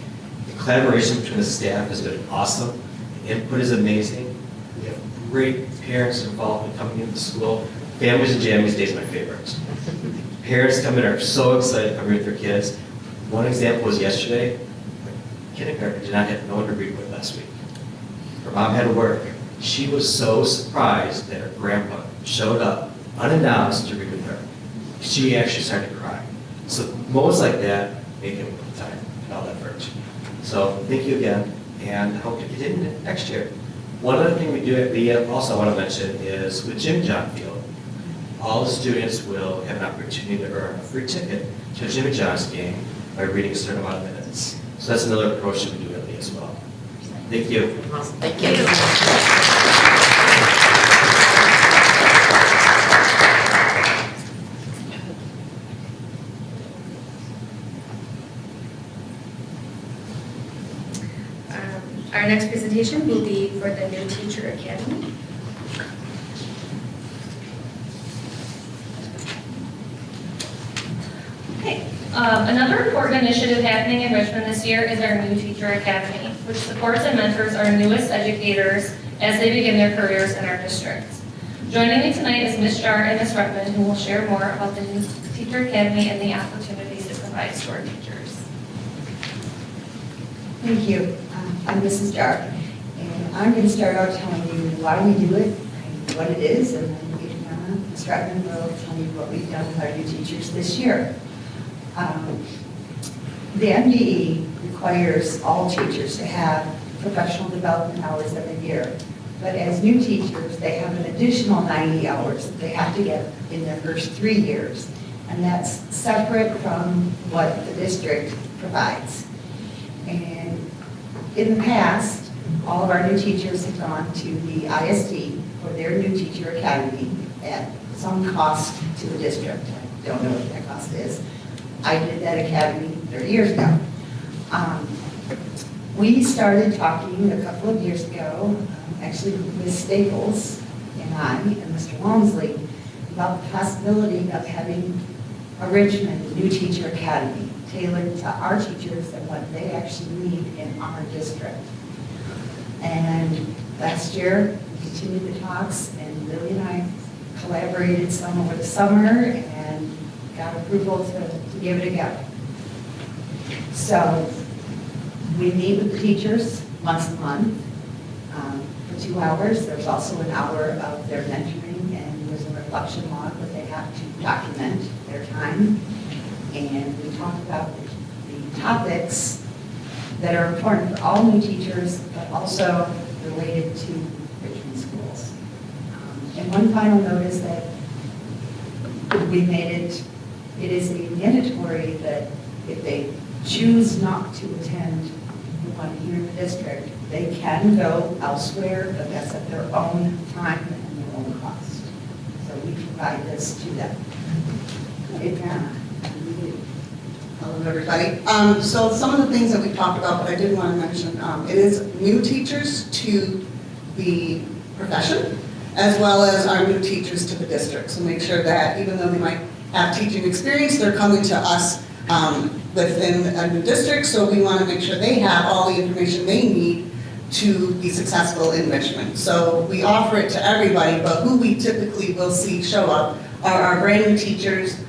The collaboration between the staff has been awesome. The input is amazing. We have great parents involved in coming into the school. Families and Jammies Day is my favorite. Parents come in are so excited coming with their kids. One example was yesterday. Kindergarten did not have no one to read with last week. Her mom had to work. She was so surprised that her grandpa showed up unannounced to read with her. She actually started to cry. So moments like that make it worth the time and all that effort. So thank you again, and I hope you continue next year. One other thing we do at Lee also I want to mention is with Jimmy John Field, all the students will have an opportunity to earn a free ticket to a Jimmy John's game by reading a certain amount of minutes. So that's another approach that we do at Lee as well. Thank you. Awesome. Thank you. Our next presentation will be for the New Teacher Academy. Okay. Another important initiative happening in Richmond this year is our New Teacher Academy, which supports and mentors our newest educators as they begin their careers in our district. Joining me tonight is Ms. Jar and Ms. Rutman, who will share more about the New Teacher Academy and the opportunities it provides to our teachers. Thank you. I'm Mrs. Jar, and I'm going to start out telling you why we do it and what it is, and then Ms. Rutman will tell you what we've done with our new teachers this year. The MDE requires all teachers to have professional development hours every year, but as new teachers, they have an additional 90 hours that they have to get in their first 3 years, and that's separate from what the district provides. And in the past, all of our new teachers have gone to the ISD for their New Teacher Academy at some cost to the district. I don't know what that cost is. I did that academy 30 years ago. We started talking a couple of years ago, actually Ms. Staples and I and Mr. Walmsley, about the possibility of having a Richmond New Teacher Academy tailored to our teachers and what they actually need in our district. And last year, we continued the talks, and Lily and I collaborated some over the summer and got approval to give it a go. So we meet with the teachers once a month for 2 hours. There's also an hour of their mentoring, and there's a reflection log that they have to document their time. And we talk about the topics that are important for all new teachers, but also related to Richmond schools. And one final note is that we made it is a mandatory that if they choose not to attend the one here in the district, they can go elsewhere, but that's at their own time and their own cost. So we provide this to them. Hello, everybody. So some of the things that we talked about, but I did want to mention, it is new teachers to the profession, as well as our new teachers to the district. So make sure that even though they might have teaching experience, they're coming to us within a new district. So we want to make sure they have all the information they need to be successful in Richmond. So we offer it to everybody, but who we typically will see show up are our brand new teachers,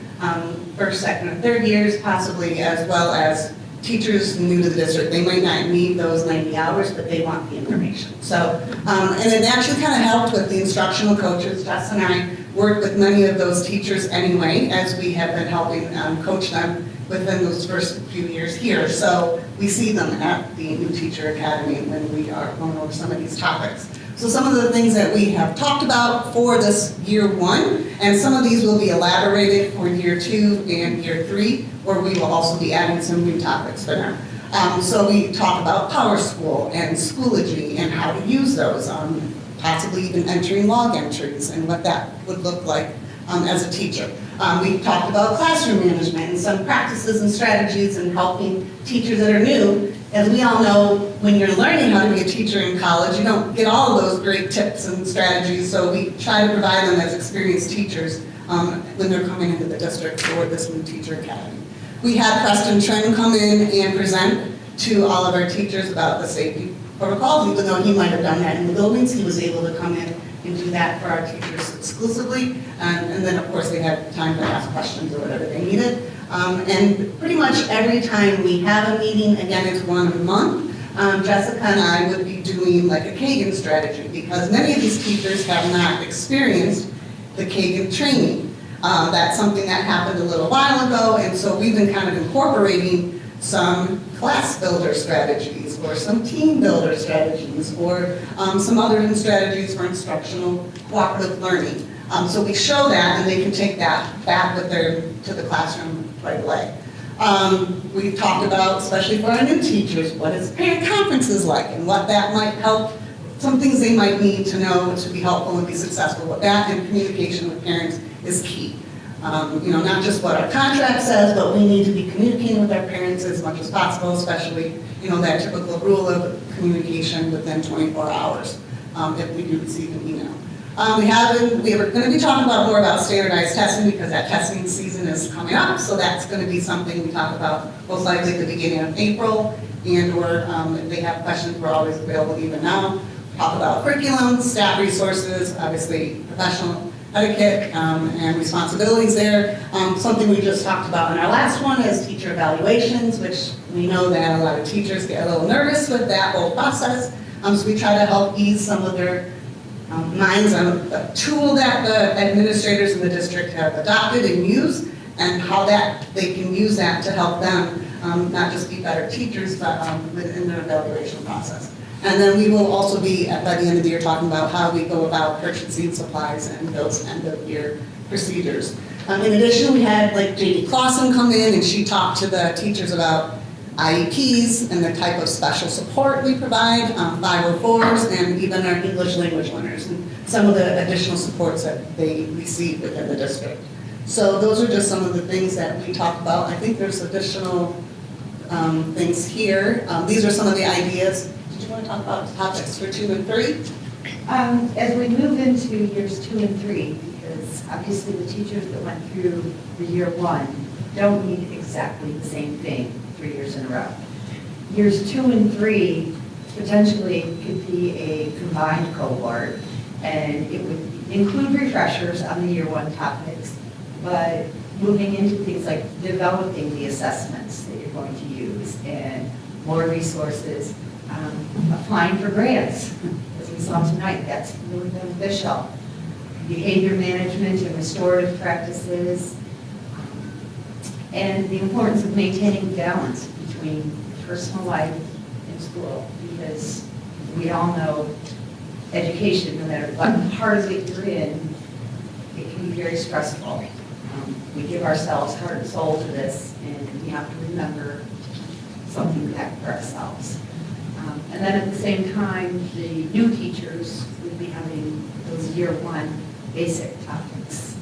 first, second, and third years possibly, as well as teachers new to the district. They might not need those 90 hours, but they want the information. So, and it actually kind of helped with the instructional coaches. Jess and I worked with many of those teachers anyway, as we have been helping coach them within those first few years here. So we see them at the New Teacher Academy when we are going over some of these topics. So some of the things that we have talked about for this year 1, and some of these will be elaborated for year 2 and year 3, where we will also be adding some new topics for them. So we talk about Power School and Schoology and how to use those, possibly even entering log entries and what that would look like as a teacher. We talked about classroom management and some practices and strategies in helping teachers that are new. As we all know, when you're learning how to be a teacher in college, you don't get all of those great tips and strategies, so we try to provide them as experienced teachers when they're coming into the district for this New Teacher Academy. We had Preston Trent come in and present to all of our teachers about the safety protocols. Even though he might have done that in the buildings, he was able to come in and do that for our teachers exclusively. And then, of course, they had time to ask questions or whatever they needed. And pretty much every time we have a meeting, again, it's one a month, Jessica and I would be doing like a Kagan strategy, because many of these teachers have not experienced the Kagan training. That's something that happened a little while ago, and so we've been kind of incorporating some class builder strategies or some team builder strategies or some other strategies for instructional cooperative learning. So we show that, and they can take that back with to the classroom right away. We've talked about, especially for our new teachers, what is parent conferences like and what that might help, some things they might need to know to be helpful and be successful with that, and communication with parents is key. Not just what our contract says, but we need to be communicating with our parents as much as possible, especially, that typical rule of communication within 24 hours if we do receive an email. We are going to be talking more about standardized testing, because that testing season is coming up, so that's going to be something we talk about most likely at the beginning of April, and/or if they have questions, we're always available even now. Talk about curriculum, staff resources, obviously professional etiquette and responsibilities there. Something we just talked about in our last one is teacher evaluations, which we know that a lot of teachers get a little nervous with that whole process. So we try to help ease some of their minds on a tool that the administrators in the district have adopted and use, and how that they can use that to help them not just be better teachers, but in their evaluation process. And then we will also be, by the end of the year, talking about how we go about purchasing supplies and those end-of-year procedures. In addition, we had like J.D. Clausen come in, and she talked to the teachers about IEPs and the type of special support we provide, 504s, and even our English language learners, and some of the additional supports that they receive within the district. So those are just some of the things that we talked about. I think there's additional things here. These are some of the ideas. Did you want to talk about topics for 2 and 3? As we move into years 2 and 3, because obviously the teachers that went through the year 1 don't need exactly the same thing 3 years in a row. Years 2 and 3 potentially could be a combined cohort, and it would include refreshers on the year 1 topics, but moving into things like developing the assessments that you're going to use, and more resources, applying for grants, as we saw tonight, that's really beneficial. Behavior management and restorative practices, and the importance of maintaining balance between personal life and school, because we all know education, no matter what part of it you're in, it can be very stressful. We give ourselves heart and soul to this, and we have to remember something back for ourselves. And then at the same time, the new teachers would be having those year 1 basic topics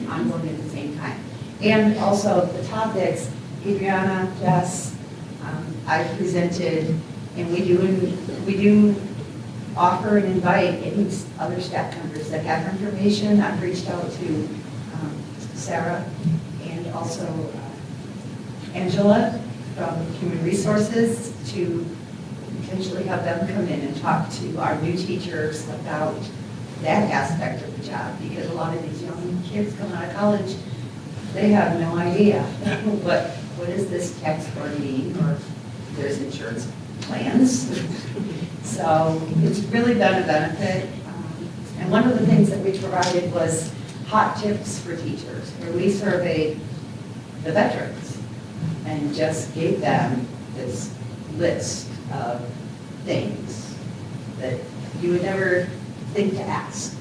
ongoing at the same time. And also the topics, Adriana, Jess, I presented, and we do offer and invite any other staff members that have information. I've reached out to Sarah and also Angela from Human Resources to potentially have them come in and talk to our new teachers about that aspect of the job, because a lot of these young kids coming out of college they have no idea what does this tax card mean, or there's insurance plans. So it's really been a benefit. And one of the things that we provided was hot tips for teachers, where we surveyed the veterans and just gave them this list of things that you would never think to ask.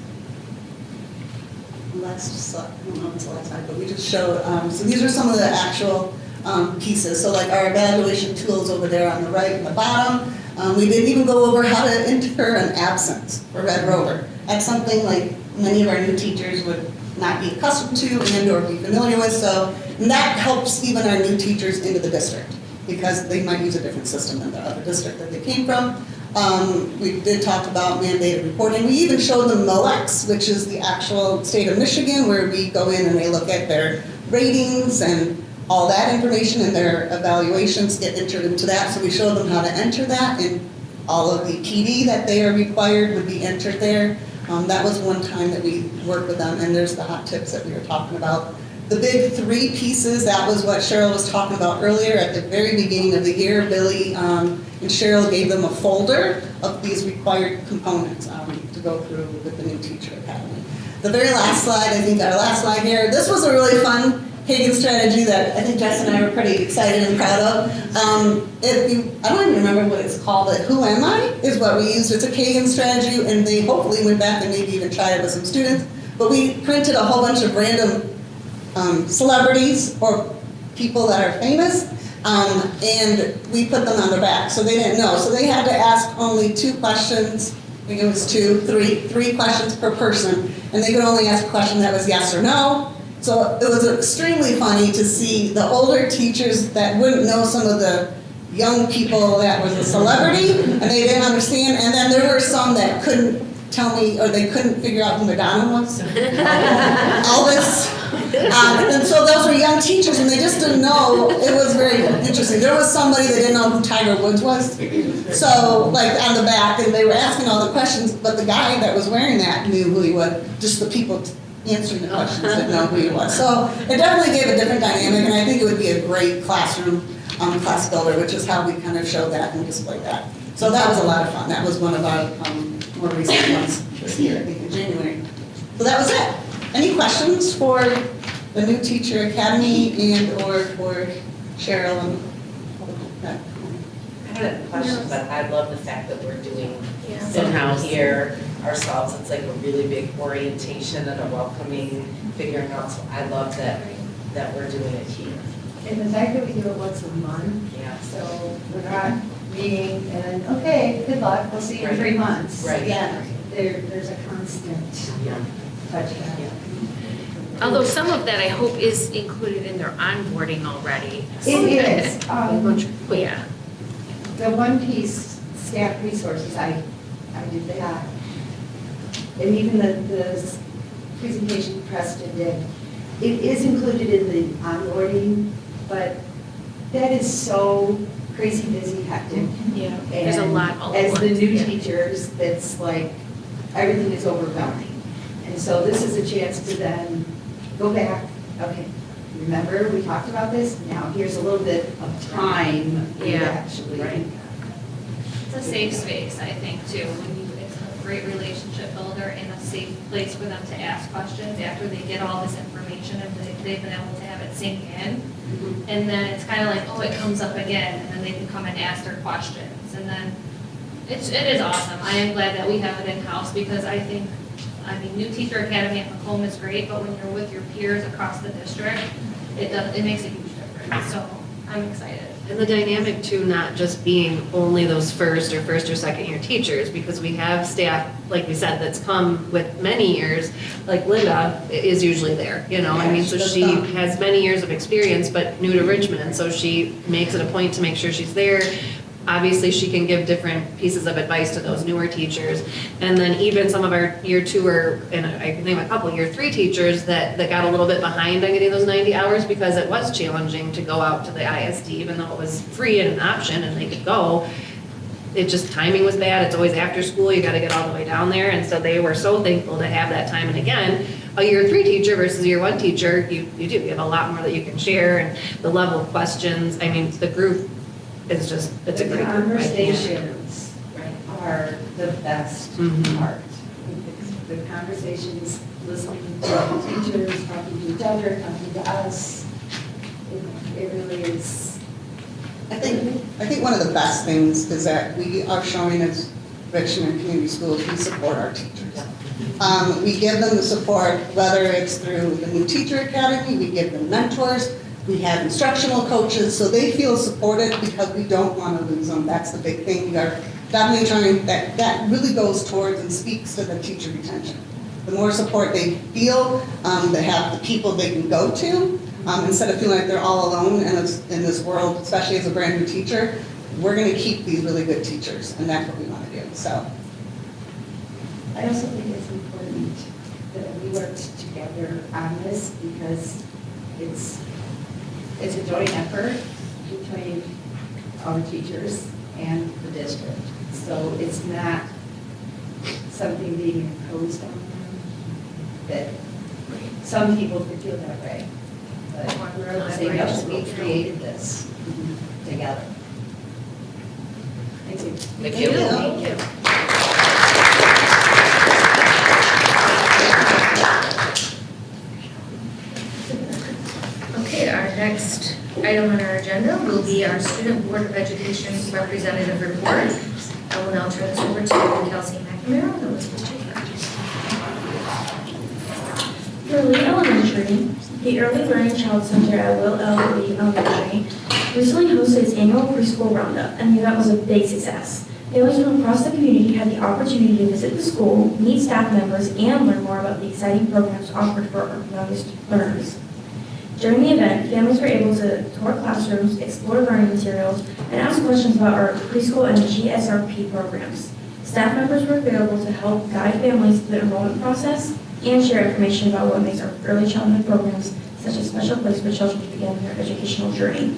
Last slide, I don't know if it's the last slide, but we just showed, so these are some of the actual pieces. So like our evaluation tools over there on the right and the bottom. We didn't even go over how to enter an absence for Red Rover. That's something like many of our new teachers would not be accustomed to and or be familiar with. So and that helps even our new teachers into the district because they might use a different system than the other district that they came from. We did talk about mandated reporting. We even showed them MOEX, which is the actual state of Michigan, where we go in and they look at their ratings and all that information, and their evaluations get entered into that. So we showed them how to enter that, and all of the PD that they are required would be entered there. That was one time that we worked with them, and there's the hot tips that we were talking about. The big three pieces, that was what Cheryl was talking about earlier at the very beginning of the year. Billy and Cheryl gave them a folder of these required components to go through with the new teacher academy. The very last slide, I think our last slide here, this was a really fun Kagan strategy that I think Jess and I were pretty excited and proud of. I don't even remember what it's called, but Who Am I is what we used. It's a Kagan strategy, and they hopefully went back and maybe even tried it with some students. But we printed a whole bunch of random celebrities or people that are famous, and we put them on their back, so they didn't know. So they had to ask only 2 questions. I think it was 3 questions per person, and they could only ask a question that was yes or no. So it was extremely funny to see the older teachers that wouldn't know some of the young people that was a celebrity, and they didn't understand. And then there were some that couldn't tell me, or they couldn't figure out who Madonna was. Elvis. And so those were young teachers, and they just didn't know. It was very interesting. There was somebody that didn't know who Tiger Woods was. So, like, on the back, and they were asking all the questions, but the guy that was wearing that knew who he was. Just the people answering the questions didn't know who he was. So it definitely gave a different dynamic, and I think it would be a great classroom class builder, which is how we kind of showed that and displayed that. So that was a lot of fun. That was one of our more recent ones this year, I think in January. So that was it. Any questions for the new teacher academy and or for Cheryl and I don't have questions, but I love the fact that we're doing Yeah. in-house here ourselves. It's like a really big orientation and a welcoming, figuring out, so I love that we're doing it here. And the fact that we do it once a month, Yeah. so we're not meeting and, okay, good luck, we'll see you in 3 months. Right. Yeah, there's a constant touch. Although some of that I hope is included in their onboarding already. It is. Yeah. The one piece, staff resources, I did that. And even the presentation Preston did, it is included in the onboarding, but that is so crazy busy, hectic. Yeah, there's a And lot all at as the once, new yeah. teachers, that's like, everything is overwhelming. And so this is a chance to then go back, okay, remember we talked about this? Now here's a little bit of time to Yeah. actually. It's a safe space, I think, too. It's a great relationship builder and a safe place for them to ask questions after they get all this information and they've been able to have it sink in. And then it's kind of like, oh, it comes up again, and then they can come and ask their questions. And then it is awesome. I am glad that we have it in-house because I think, New Teacher Academy at Macomb is great, but when you're with your peers across the district, it makes a huge difference. So I'm excited. And the dynamic too, not just being only those first or second year teachers, because we have staff, like we said, that's come with many years, like Linda is usually there, so she has many years of experience, but new to Richmond, so she makes it a point to make sure she's there. Obviously, she can give different pieces of advice to those newer teachers. And then even some of our year 2 and I can name a couple, year 3 teachers that got a little bit behind on getting those 90 hours because it was challenging to go out to the ISD, even though it was free and an option and they could go. it just timing was bad. It's always after school, you gotta get all the way down there. And so they were so thankful to have that time. And again, a year 3 teacher versus a year 1 teacher, you have a lot more that you can share, and the level of questions, I mean, the group is just, it's a great group. Conversations are the best Mhm. part. The conversations, listening to the teachers, talking to each other, talking to us, it really is. I think one of the best things is that we are showing as Richmond Community Schools, we support our teachers. We give them the support, whether it's through the new teacher academy, we give them mentors, we have instructional coaches, so they feel supported because we don't want to lose them. That's the big thing. We are definitely trying, that really goes towards and speaks to the teacher retention. The more support they feel, they have the people they can go to, instead of feeling like they're all alone in this world, especially as a brand new teacher, we're going to keep these really good teachers, and that's what we want to do. So, I also think it's important that we work together on this because it's a joint effort between our teachers and the district. So it's not something being imposed on them that some people could feel that way. But we're saying, no, we created this together. Thank you. Thank you. Thank you. Okay, our next item on our agenda will be our Student Board of Education Representative Report. I will now turn this over to Kelsey McNamara, who will take that. For Lee Elementary, the Early Learning Child Center at Will L. Lee Elementary recently hosted its annual preschool roundup, and the event was a big success. Families from across the community had the opportunity to visit the school, meet staff members, and learn more about the exciting programs offered for our youngest learners. During the event, families were able to tour classrooms, explore learning materials, and ask questions about our preschool and GSRP programs. Staff members were available to help guide families through the enrollment process and share information about what makes our early childhood programs such a special place for children to begin their educational journey.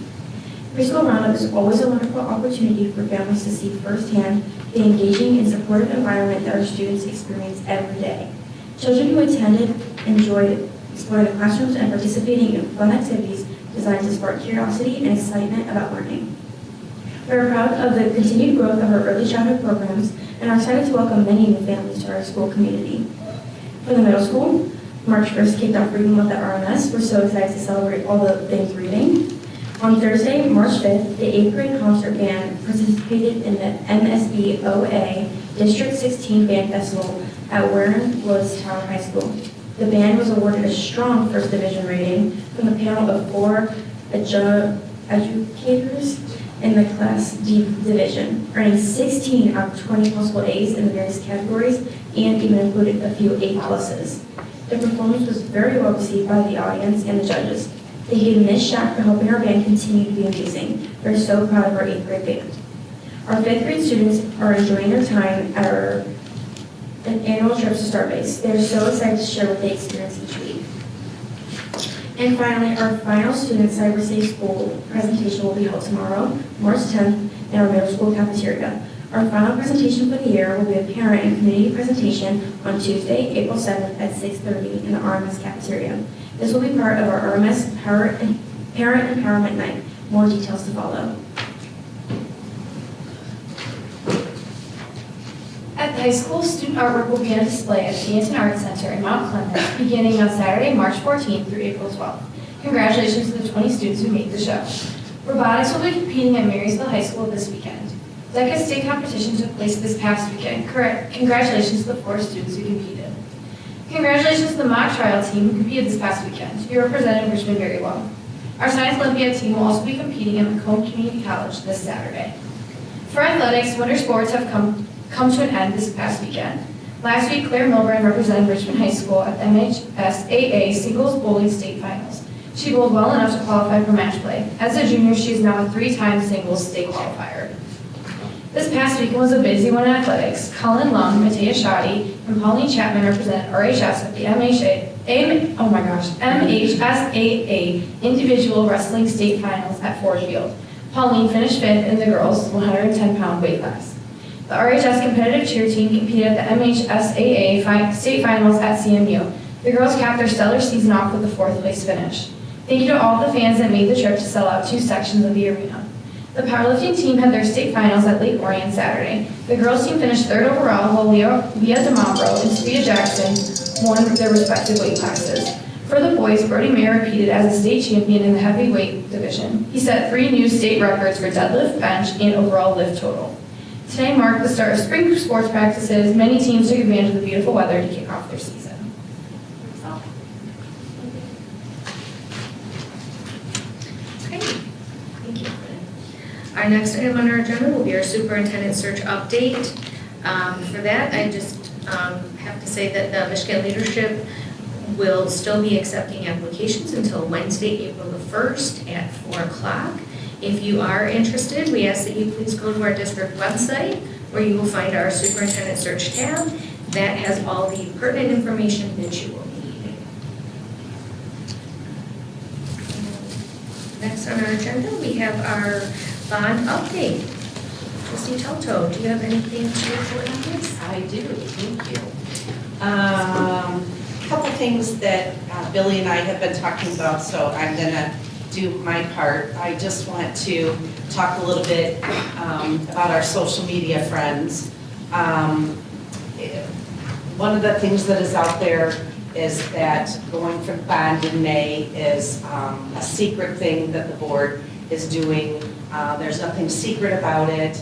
Preschool Roundup is always a wonderful opportunity for families to see firsthand the engaging and supportive environment that our students experience every day. Children who attended enjoyed exploring the classrooms and participating in fun activities designed to spark curiosity and excitement about learning. We are proud of the continued growth of our early childhood programs and are excited to welcome many new families to our school community. For the middle school, March 1st kicked off Reading Month at RMS. We're so excited to celebrate all the things reading. On Thursday, March 5th, the 8th grade concert band participated in the MSBOA District 16 Band Festival at Warren Woods Tower High School. The band was awarded a strong first division rating from the panel of 4 educators in the Class D division, earning 16 out of 20 possible A's in the various categories and even included a few A pluses. The performance was very well received by the audience and the judges. They gave Ms. Shack for helping our band continue to be amazing. We're so proud of our 8th grade band. Our 5th grade students are enjoying their time at our annual trips to Starbase. They're so excited to share what they experience each week. And finally, our final Student Cyber Safe School presentation will be held tomorrow, March 10th, in our middle school cafeteria. Our final presentation for the year will be a parent and community presentation on Tuesday, April 7th at 6:30 in the RMS cafeteria. This will be part of our RMS Parent Empowerment Night. More details to follow. At the high school, student artwork will be on display at the Anton Art Center in Mount Clemens beginning on Saturday, March 14th through April 12th. Congratulations to the 20 students who made the show. Robotics will be competing at Marysville High School this weekend. DECA state competition took place this past weekend. Congratulations to the 4 students who competed. Congratulations to the mock trial team who competed this past weekend. You represented Richmond very well. Our Science Olympiad team will also be competing at Macomb Community College this Saturday. For athletics, winter sports have come to an end this past weekend. Last week, Claire Milburn represented Richmond High School at the MHSAA Singles Bowling State Finals. She bowled well enough to qualify for match play. As a junior, she is now a 3-time singles state qualifier. This past weekend was a busy one in athletics. Colin Lung, Matea Shoddy, and Pauline Chapman represented RHS at the MHSAA Individual Wrestling State Finals at Ford Field. Pauline finished 5th in the girls' 110-pound weight class. The RHS competitive cheer team competed at the MHSAA state finals at CMU. The girls capped their stellar season off with a 4th place finish. Thank you to all the fans that made the trip to sell out 2 sections of the arena. The powerlifting team had their state finals at Lake Orion Saturday. The girls team finished 3rd overall, while Leah DeMambro and Sophia Jackson won their respective weight classes. For the boys, Brody Mayer repeated as a state champion in the heavyweight division. He set 3 new state records for deadlift, bench, and overall lift total. Today marked the start of spring sports practices. Many teams took advantage of the beautiful weather to kick off their season. Thank you. Our next item on our agenda will be our superintendent search update. For that, I just have to say that the Michigan leadership will still be accepting applications until Wednesday, April the 1st at 4 o'clock. If you are interested, we ask that you please go to our district website where you will find our superintendent search tab. That has all the pertinent information that you will need. Next on our agenda, we have our bond update. Trustee Toto, do you have anything to report on this? I do, thank you. A couple things that Billy and I have been talking about, so I'm gonna do my part. I just want to talk a little bit about our social media friends. One of the things that is out there is that going for the bond in May is a secret thing that the board is doing. There's nothing secret about it.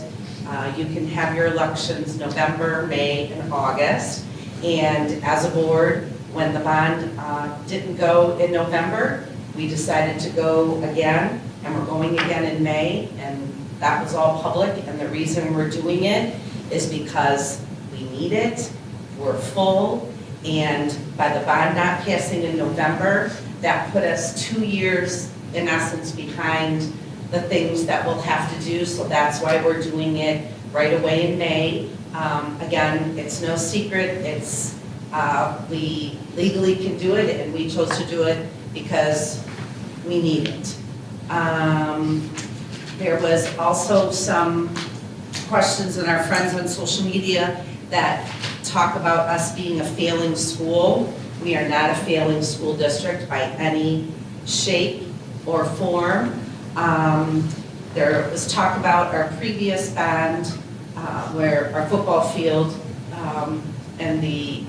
You can have your elections November, May, and August. And as a board, when the bond didn't go in November, we decided to go again, and we're going again in May, and that was all public. And the reason we're doing it is because we need it, we're full, and by the bond not passing in November, that put us 2 years, in essence, behind the things that we'll have to do, so that's why we're doing it right away in May. Again, it's no secret, it's, we legally can do it, and we chose to do it because we need it. There was also some questions in our friends on social media that talk about us being a failing school. We are not a failing school district by any shape or form. There was talk about our previous bond, where our football field and the,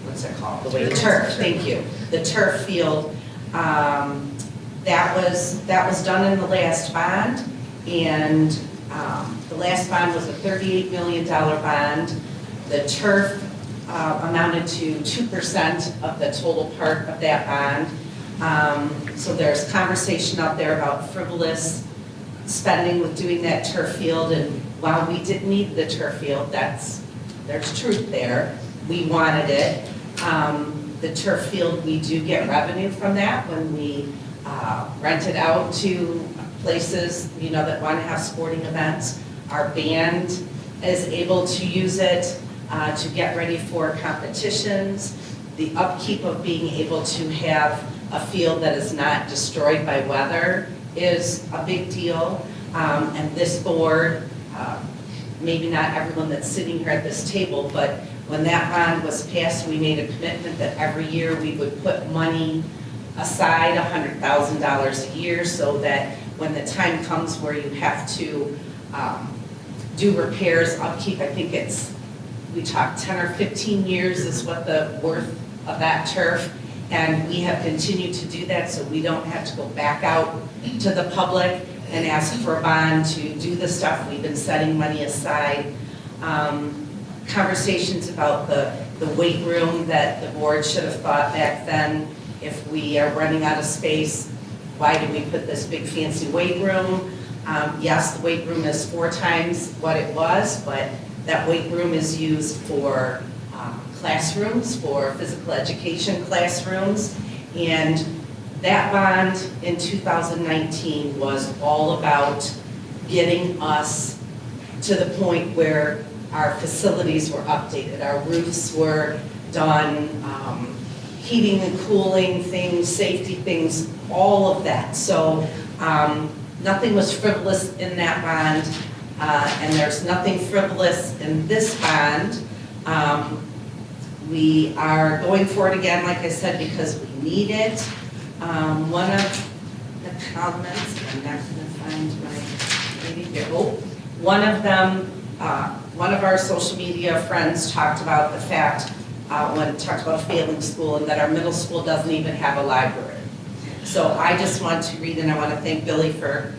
what's it called? The turf, thank you. The turf field, that was done in the last bond, and the last bond was a $38 million bond. The turf amounted to 2% of the total part of that bond. So there's conversation out there about frivolous spending with doing that turf field, and while we didn't need the turf field, there's truth there. We wanted it. The turf field, we do get revenue from that when we rent it out to places, that want to have sporting events. Our band is able to use it to get ready for competitions. The upkeep of being able to have a field that is not destroyed by weather is a big deal. And this board, maybe not everyone that's sitting here at this table, but when that bond was passed, we made a commitment that every year we would put money aside, $100,000 a year, so that when the time comes where you have to do repairs, upkeep, I think we talked 10 or 15 years is what the worth of that turf, and we have continued to do that, so we don't have to go back out to the public and ask for a bond to do the stuff. We've been setting money aside. Conversations about the weight room that the board should have thought back then. If we are running out of space, why do we put this big fancy weight room? Yes, the weight room is 4 times what it was, but that weight room is used for classrooms, for physical education classrooms. And that bond in 2019 was all about getting us to the point where our facilities were updated, our roofs were done, heating and cooling things, safety things, all of that. So Nothing was frivolous in that bond, and there's nothing frivolous in this bond. We are going for it again, like I said, because we need it. One of the comments, I'm not going to find my, maybe here, one of them, one of our social media friends talked about the fact, when talked about a failing school, and that our middle school doesn't even have a library. So I just want to read, and I want to thank Billy for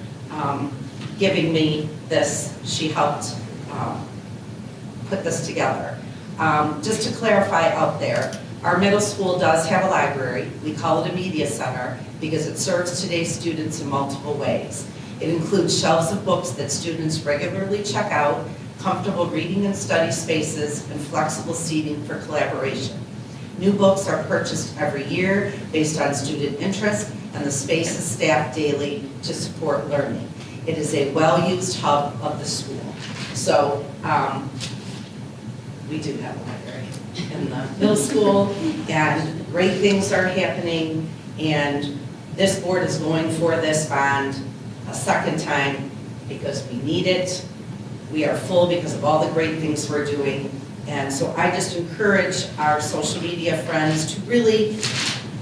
giving me this. She helped put this together. Just to clarify out there, our middle school does have a library. We call it a media center because it serves today's students in multiple ways. It includes shelves of books that students regularly check out, comfortable reading and study spaces, and flexible seating for collaboration. New books are purchased every year based on student interest, and the space is staffed daily to support learning. It is a well-used hub of the school. So we do have a library in the middle school, and great things are happening, and this board is going for this bond a second time because we need it. We are full because of all the great things we're doing. And so I just encourage our social media friends to really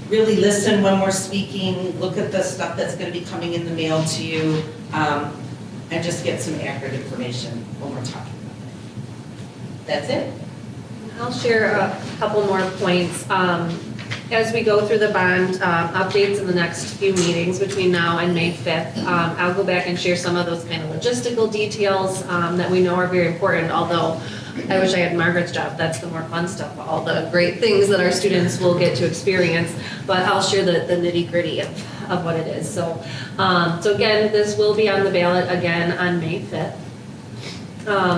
listen when we're speaking, look at the stuff that's going to be coming in the mail to you, and just get some accurate information when we're talking about it. That's it. I'll share a couple more points. As we go through the bond updates in the next few meetings between now and May 5th, I'll go back and share some of those kind of logistical details that we know are very important, although I wish I had Margaret's job. That's the more fun stuff, all the great things that our students will get to experience. But I'll share the nitty-gritty of what it is. So again, this will be on the ballot again on May 5th.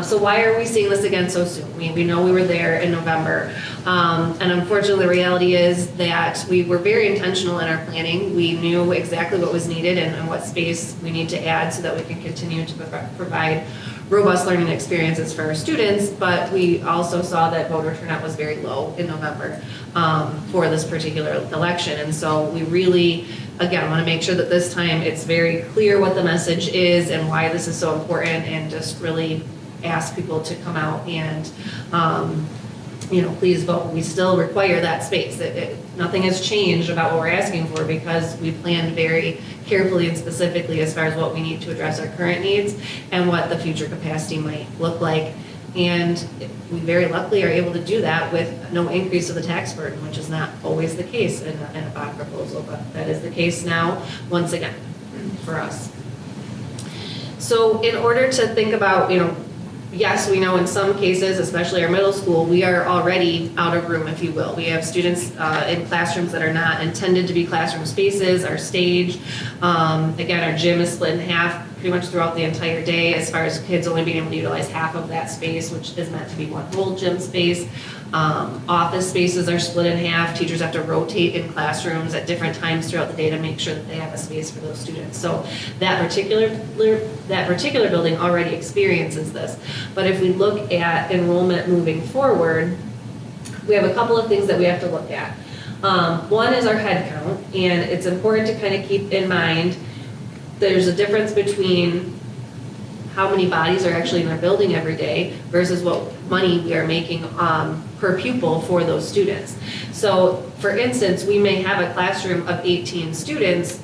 So why are we seeing this again so soon? We know we were there in November. And unfortunately, the reality is that we were very intentional in our planning. We knew exactly what was needed and what space we need to add so that we can continue to provide robust learning experiences for our students, but we also saw that voter turnout was very low in November for this particular election. And so we really, again, want to make sure that this time it's very clear what the message is and why this is so important, and just really ask people to come out and please vote. We still require that space. Nothing has changed about what we're asking for because we planned very carefully and specifically as far as what we need to address our current needs and what the future capacity might look like. And we very luckily are able to do that with no increase of the tax burden, which is not always the case in a bond proposal, but that is the case now, once again, for us. So in order to think about, yes, we know in some cases, especially our middle school, we are already out of room, if you will. We have students in classrooms that are not intended to be classroom spaces, our stage. Again, our gym is split in half pretty much throughout the entire day, as far as kids only being able to utilize half of that space, which is meant to be one whole gym space. Office spaces are split in half. Teachers have to rotate in classrooms at different times throughout the day to make sure that they have a space for those students. So that particular building already experiences this. But if we look at enrollment moving forward, we have a couple of things that we have to look at. One is our head count, and it's important to kind of keep in mind there's a difference between how many bodies are actually in our building every day versus what money we are making per pupil for those students. So for instance, we may have a classroom of 18 students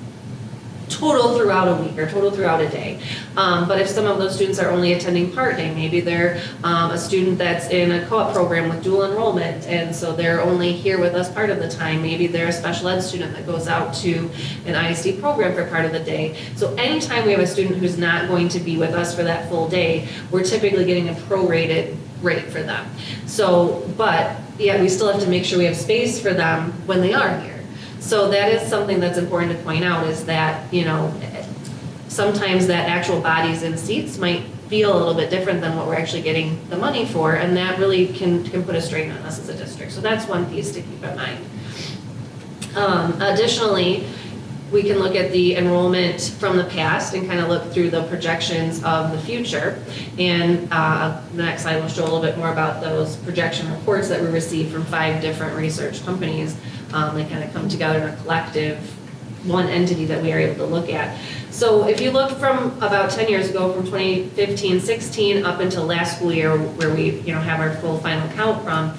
total throughout a week or total throughout a day. But if some of those students are only attending part-day, maybe they're a student that's in a co-op program with dual enrollment, and so they're only here with us part of the time. Maybe they're a special ed student that goes out to an ISD program for part of the day. So anytime we have a student who's not going to be with us for that full day, we're typically getting a prorated rate for them. So, but yeah, we still have to make sure we have space for them when they are here. So that is something that's important to point out, is that, sometimes that actual bodies in seats might feel a little bit different than what we're actually getting the money for, and that really can put a strain on us as a district. So that's one piece to keep in mind. Additionally, we can look at the enrollment from the past and kind of look through the projections of the future. And the next slide will show a little bit more about those projection reports that we received from 5 different research companies. They kind of come together in a collective one entity that we are able to look at. So if you look from about 10 years ago, from 2015, 16 up until last school year where we have our full final count from,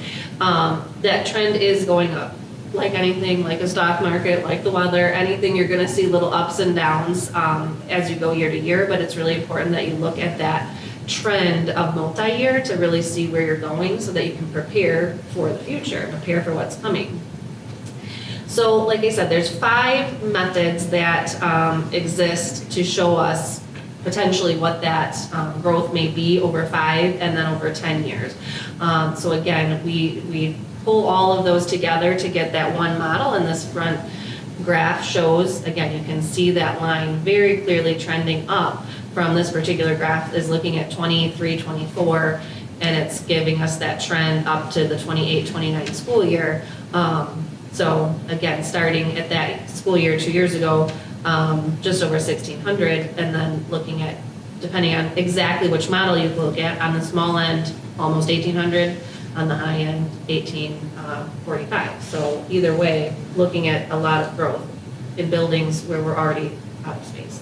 that trend is going up. Like anything, like a stock market, like the weather, anything, you're gonna see little ups and downs as you go year to year, but it's really important that you look at that trend of multi-year to really see where you're going so that you can prepare for the future, prepare for what's coming. So like I said, there's 5 methods that exist to show us potentially what that growth may be over 5 and then over 10 years. So again, we pull all of those together to get that one model, and this front graph shows, again, you can see that line very clearly trending up from this particular graph is looking at 23, 24, and it's giving us that trend up to the 28, 29 school year. So again, starting at that school year 2 years ago, just over 1,600, and then looking at, depending on exactly which model you look at, on the small end, almost 1,800, on the high end, 1,845. So either way, looking at a lot of growth in buildings where we're already out of space.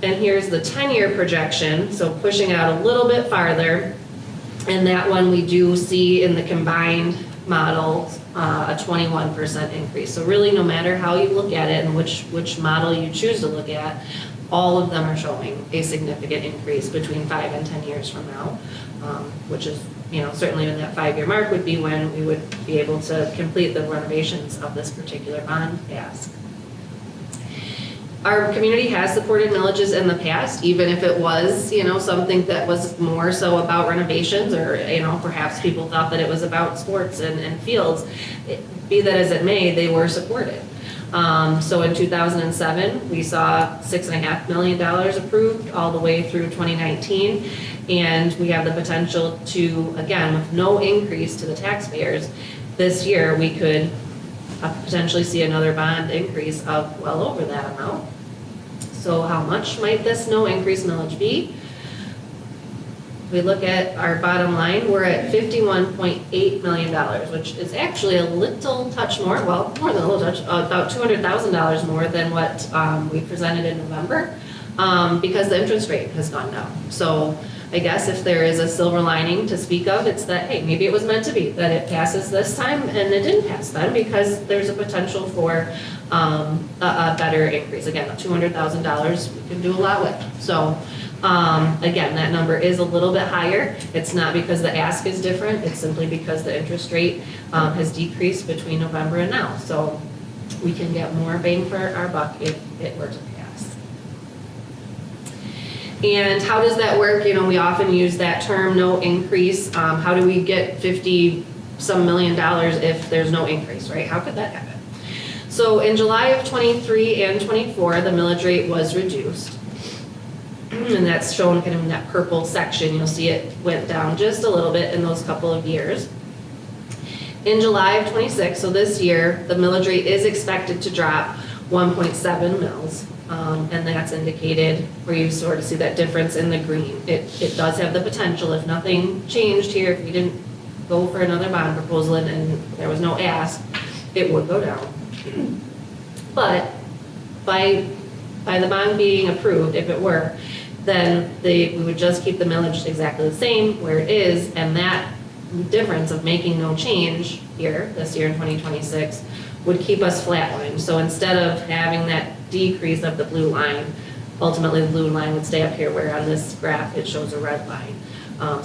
And here's the 10-year projection, so pushing out a little bit farther, and that one we do see in the combined models a 21% increase. So really, no matter how you look at it and which model you choose to look at, all of them are showing a significant increase between 5 and 10 years from now, which is, certainly in that 5-year mark would be when we would be able to complete the renovations of this particular bond ask. Our community has supported millages in the past, even if it was, something that was more so about renovations, or, perhaps people thought that it was about sports and fields. Be that as it may, they were supported. So in 2007, we saw $6.5 million approved all the way through 2019, and we have the potential to, again, with no increase to the taxpayers, this year we could potentially see another bond increase of well over that amount. So how much might this no increase millage be? We look at our bottom line, we're at $51.8 million, which is actually a little touch more, well, more than a little touch, about $200,000 more than what we presented in November, because the interest rate has gone down. So I guess if there is a silver lining to speak of, it's that, hey, maybe it was meant to be, that it passes this time and it didn't pass then, because there's a potential for a better increase. Again, $200,000 we can do a lot with. So again, that number is a little bit higher. It's not because the ask is different, it's simply because the interest rate has decreased between November and now. So we can get more bang for our buck if it were to pass. And how does that work? We often use that term, no increase. How do we get 50-some million dollars if there's no increase, right? How could that happen? So in July of 23 and 24, the millage rate was reduced. And that's shown kind of in that purple section. You'll see it went down just a little bit in those couple of years. In July of 26, so this year, the millage rate is expected to drop 1.7 mils. And that's indicated where you sort of see that difference in the green. It does have the potential, if nothing changed here, if we didn't go for another bond proposal and there was no ask, it would go down. But by the bond being approved, if it were, then we would just keep the millage exactly the same where it is, and that difference of making no change here, this year in 2026, would keep us flatlined. So instead of having that decrease of the blue line, ultimately the blue line would stay up here, where on this graph it shows a red line.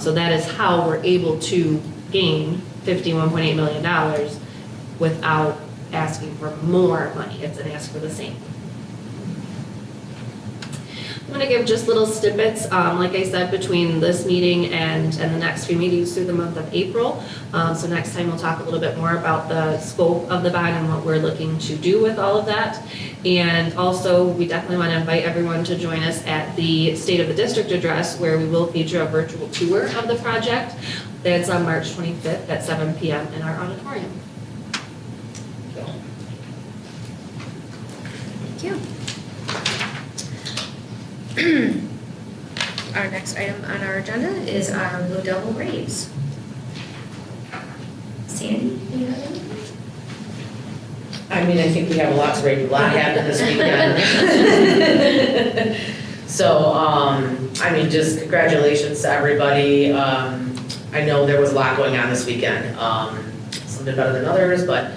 So that is how we're able to gain $51.8 million without asking for more money. It's an ask for the same. I'm going to give just little snippets, like I said, between this meeting and the next few meetings through the month of April. So next time we'll talk a little bit more about the scope of the bond and what we're looking to do with all of that. And also, we definitely want to invite everyone to join us at the State of the District address, where we will feature a virtual tour of the project. That's on March 25th at 7 p.m. in our auditorium. Thank you. Our next item on our agenda is our Blue Devil Braves. Sandy, do you have anything? I mean, I think we have a lot to rate, a lot happened this weekend. So, I mean, just congratulations to everybody. I know there was a lot going on this weekend. Some did better than others, but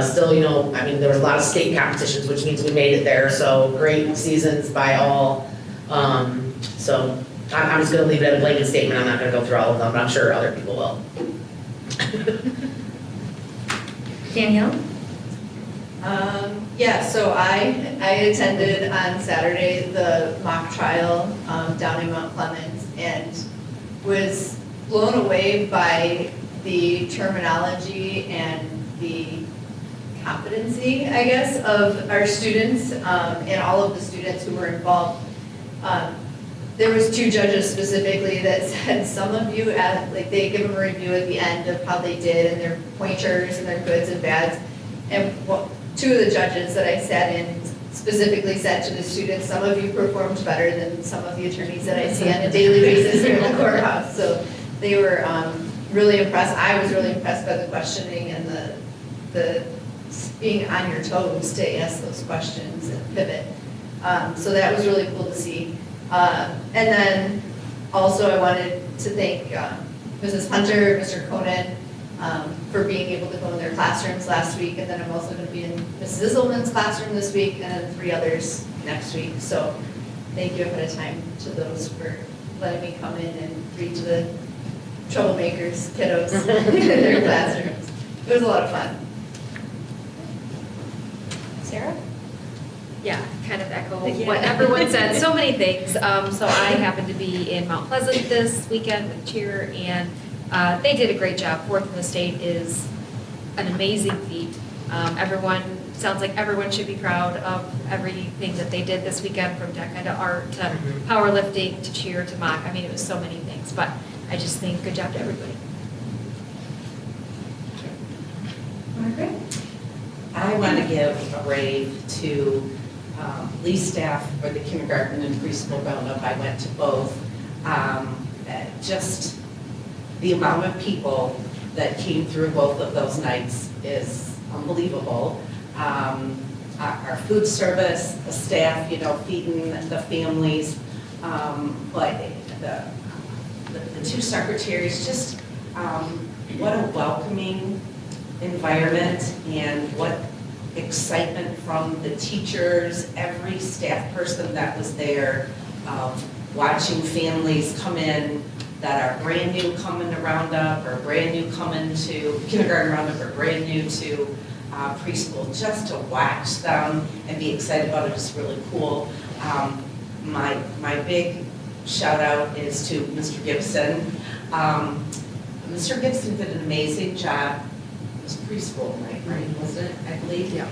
still, you know, I mean, there was a lot of state competitions, which means we made it there. So great seasons by all. So I'm just gonna leave it at a blanket statement. I'm not gonna go through all of them, but I'm sure other people will. Danielle? Yeah, so I attended on Saturday the mock trial down in Mount Clemens and was blown away by the terminology and the competency, I guess, of our students and all of the students who were involved. There was 2 judges specifically that said some of you, like they give them a review at the end of how they did and their pointers and their goods and bads. And 2 of the judges that I sat in specifically said to the students, some of you performed better than some of the attorneys that I see on a daily basis here in the courthouse. So they were really impressed. I was really impressed by the questioning and the being on your toes to ask those questions and pivot. So that was really cool to see. And then also I wanted to thank Mrs. Hunter, Mr. Conan, for being able to go in their classrooms last week. And then I'm also going to be in Mrs. Isselman's classroom this week and then 3 others next week. So thank you ahead of time to those for letting me come in and read to the troublemakers, kiddos in their classrooms. It was a lot of fun. Sarah? Yeah, kind of echo what everyone said, so many things. So I happened to be in Mount Pleasant this weekend with cheer, and they did a great job. 4th in the state is an amazing feat. Sounds like everyone should be proud of everything that they did this weekend, from DECA to art to powerlifting to cheer to mock. I mean, it was so many things, but I just think good job to everybody. Margaret? I want to give a rave to Lee staff for the kindergarten and preschool roundup. I went to both. Just the amount of people that came through both of those nights is unbelievable. Our food service, the staff, you know, feeding the families, but the 2 secretaries, just what a welcoming environment and what excitement from the teachers, every staff person that was there, watching families come in that are brand new coming to Roundup or brand new coming to kindergarten Roundup or brand new to preschool, just to watch them and be excited about it is really cool. My big shout out is to Mr. Gibson. Mr. Gibson did an amazing job. It was preschool, right, wasn't it, I believe? Yeah.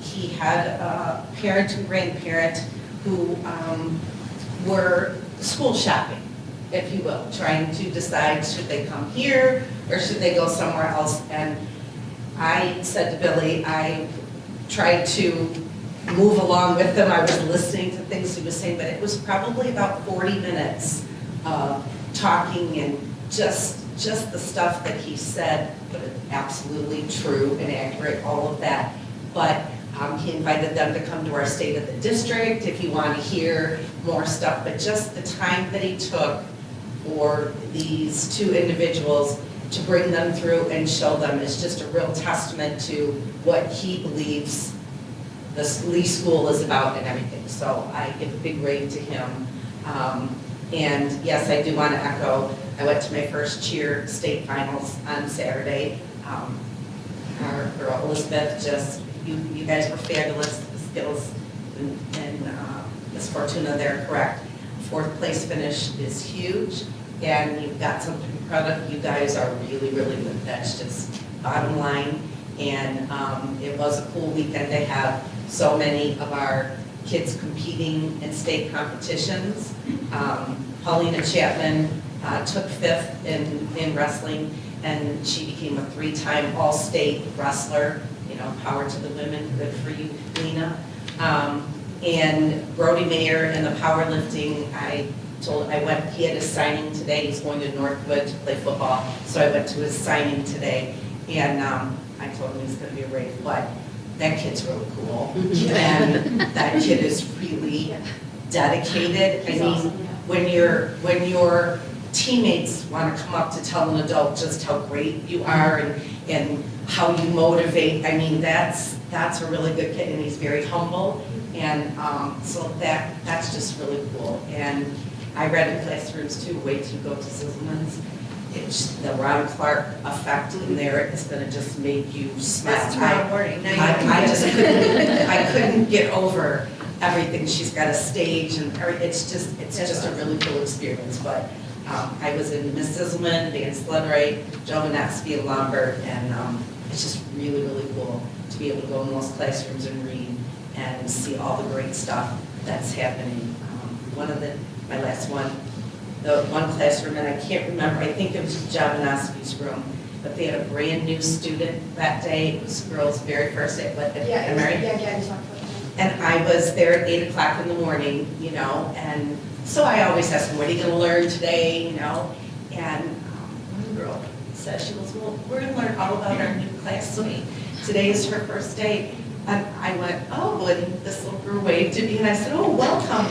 He had a parent and grandparent who were school shopping, if you will, trying to decide should they come here or should they go somewhere else. And I said to Billy, I tried to move along with him. I was listening to things he was saying, but it was probably about 40 minutes of talking and just the stuff that he said, but absolutely true and accurate, all of that. But he invited them to come to our State of the District if you want to hear more stuff, but just the time that he took for these 2 individuals to bring them through and show them is just a real testament to what he believes the Lee School is about and everything. So I give a big rave to him. And yes, I do want to echo, I went to my first cheer state finals on Saturday. Our girl Elizabeth, just, you guys were fabulous, the skills and Miss Fortuna, they're correct. 4th place finish is huge, and you've got something to be proud of. You guys are really, really good. That's just bottom line. And it was a cool weekend to have so many of our kids competing in state competitions. Paulina Chapman took 5th in wrestling, and she became a 3-time all-state wrestler. You know, power to the women, good for you, Lena. And Brody Mayer in the powerlifting, he had his signing today. He's going to Northwood to play football, so I went to his signing today. And I told him he's gonna be a rave, but that kid's really cool. And that kid is really dedicated. I mean, when your teammates want to come up to tell an adult just how great you are and how you motivate, I mean, that's a really good kid, and he's very humble. And so that's just really cool. And I read in classrooms too, wait till you go to Sizzleman's. It's the Ron Clark effect in there is going to just make you smile. That's tomorrow morning. I just couldn't get over everything. She's got a stage and it's just a really cool experience. But I was in Miss Sizzleman, Dan Sludright, Joe Manetsky, and Lombard, and it's just really, really cool to be able to go in those classrooms and read and see all the great stuff that's happening. My last one, the one classroom, and I can't remember, I think it was Jovanovsky's room, but they had a brand new student that day. It was the girls' very first day, but and I was there at 8 o'clock in the morning, you know, and so I always ask them, what are you going to learn today, you know? And one girl said, she goes, well, we're going to learn all about our new classmate. Today is her first day. And I went, oh, and this little girl waved to me, and I said, oh, welcome.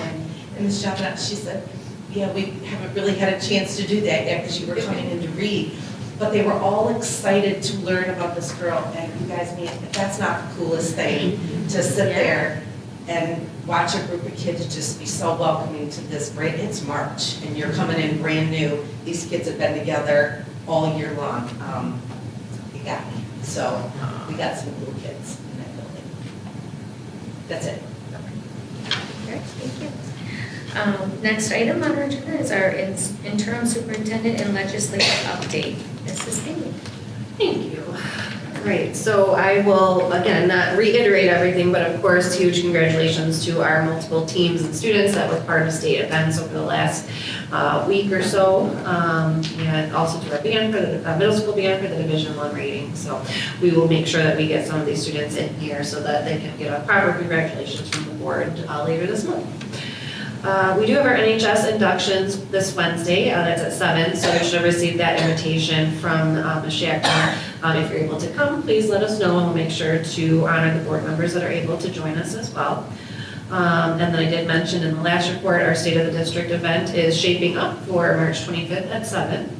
And Ms. Javanath, she said, yeah, we haven't really had a chance to do that yet because you were coming in to read. But they were all excited to learn about this girl. And you guys, if that's not the coolest thing, to sit there and watch a group of kids just be so welcoming to this brand. It's March, and you're coming in brand new. These kids have been together all year long. You got me. So we got some cool kids in that building. That's it. Great, thank you. Next item on our agenda is our interim superintendent and legislative update. Mrs. Haley. Thank you. Great, so I will, again, not reiterate everything, but of course, huge congratulations to our multiple teams and students that were part of state events over the last week or so, and also to our band for the middle school band for the Division I rating. So we will make sure that we get some of these students in here so that they can get a proper congratulations from the board later this month. We do have our NHS inductions this Wednesday. That's at 7, so you should have received that invitation from Ms. Shackman. If you're able to come, please let us know, and we'll make sure to honor the board members that are able to join us as well. And then I did mention in the last report, our State of the District event is shaping up for March 25th at 7.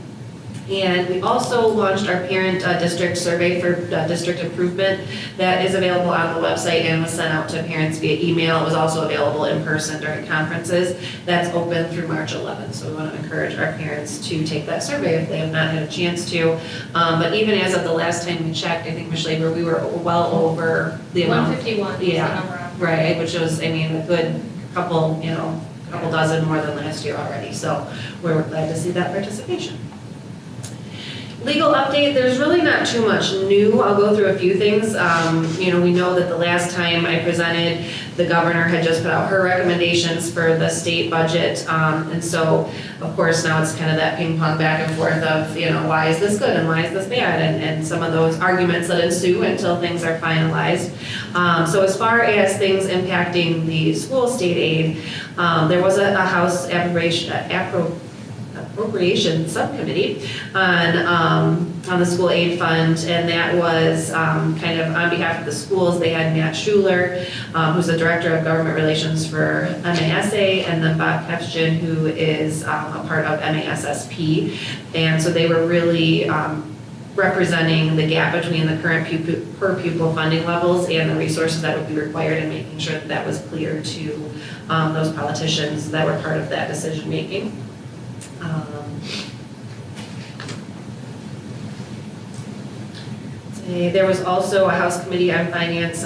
And we also launched our parent district survey for district improvement. That is available on the website and was sent out to parents via email. It was also available in person during conferences. That's open through March 11th. So we want to encourage our parents to take that survey if they have not had a chance to. But even as of the last time we checked, I think, Ms. Labor, we were well over the amount. 151 is the number. Right, which was, I mean, a good couple dozen more than last year already. So we're glad to see that participation. Legal update, there's really not too much new. I'll go through a few things. We know that the last time I presented, the governor had just put out her recommendations for the state budget. And so, of course, now it's kind of that ping pong back and forth of, why is this good and why is this bad? And some of those arguments that ensue until things are finalized. So as far as things impacting the school state aid, there was a House appropriation subcommittee on the school aid fund, and that was kind of on behalf of the schools. They had Matt Schuler, who's the director of government relations for MASA, and then Bob Kefchin, who is a part of MASSP. And so they were really representing the gap between the current per pupil funding levels and the resources that would be required, and making sure that was clear to those politicians that were part of that decision making. There was also a House Committee on Finance.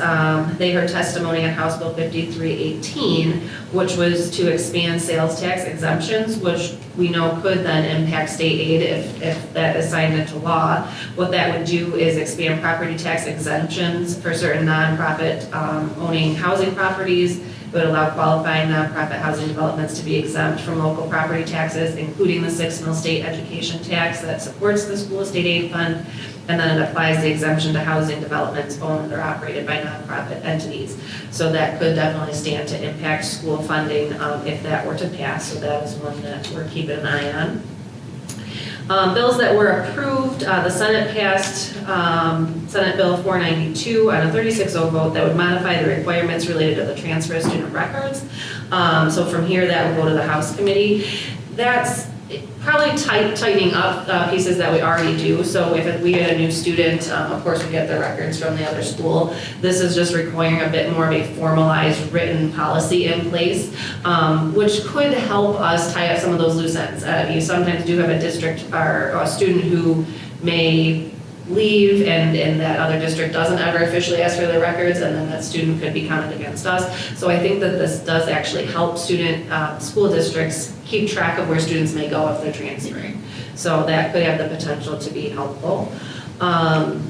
They heard testimony on House Bill 5318, which was to expand sales tax exemptions, which we know could then impact state aid if that is signed into law. What that would do is expand property tax exemptions for certain nonprofit owning housing properties. It would allow qualifying nonprofit housing developments to be exempt from local property taxes, including the 6 mil state education tax that supports the school state aid fund, and then it applies the exemption to housing developments owned or operated by nonprofit entities. So that could definitely stand to impact school funding if that were to pass. So that is one that we're keeping an eye on. Bills that were approved, the Senate passed Senate Bill 492 on a 36-0 vote that would modify the requirements related to the transfer of student records. So from here, that will go to the House Committee. That's probably tightening up pieces that we already do. So if we get a new student, of course we get the records from the other school. This is just requiring a bit more of a formalized written policy in place, which could help us tie up some of those loose ends. You sometimes do have a district or a student who may leave and that other district doesn't ever officially ask for their records, and then that student could be counted against us. So I think that this does actually help school districts keep track of where students may go if they're transferring. So that could have the potential to be helpful. And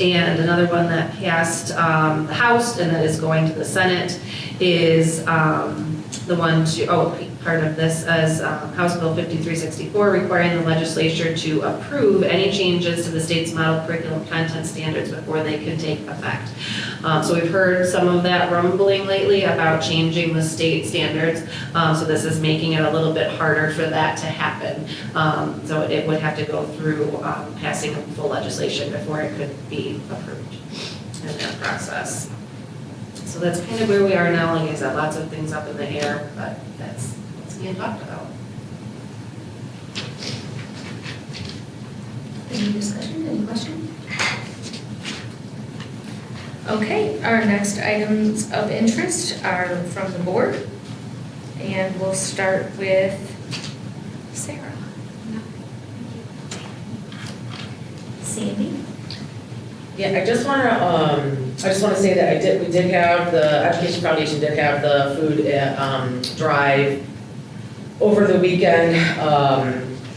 another one that passed the House and that is going to the Senate is the one part of this as House Bill 5364, requiring the legislature to approve any changes to the state's model curriculum content standards before they can take effect. So we've heard some of that rumbling lately about changing the state standards. So this is making it a little bit harder for that to happen. So it would have to go through passing a full legislation before it could be approved in that process. So that's kind of where we are now. Like I said, lots of things up in the air, but that's what's being talked about. Any discussion, any question? Okay, our next items of interest are from the board. And we'll start with Sarah. Sandy? Yeah, I just want to say that we did have, the Education Foundation did have the food drive over the weekend,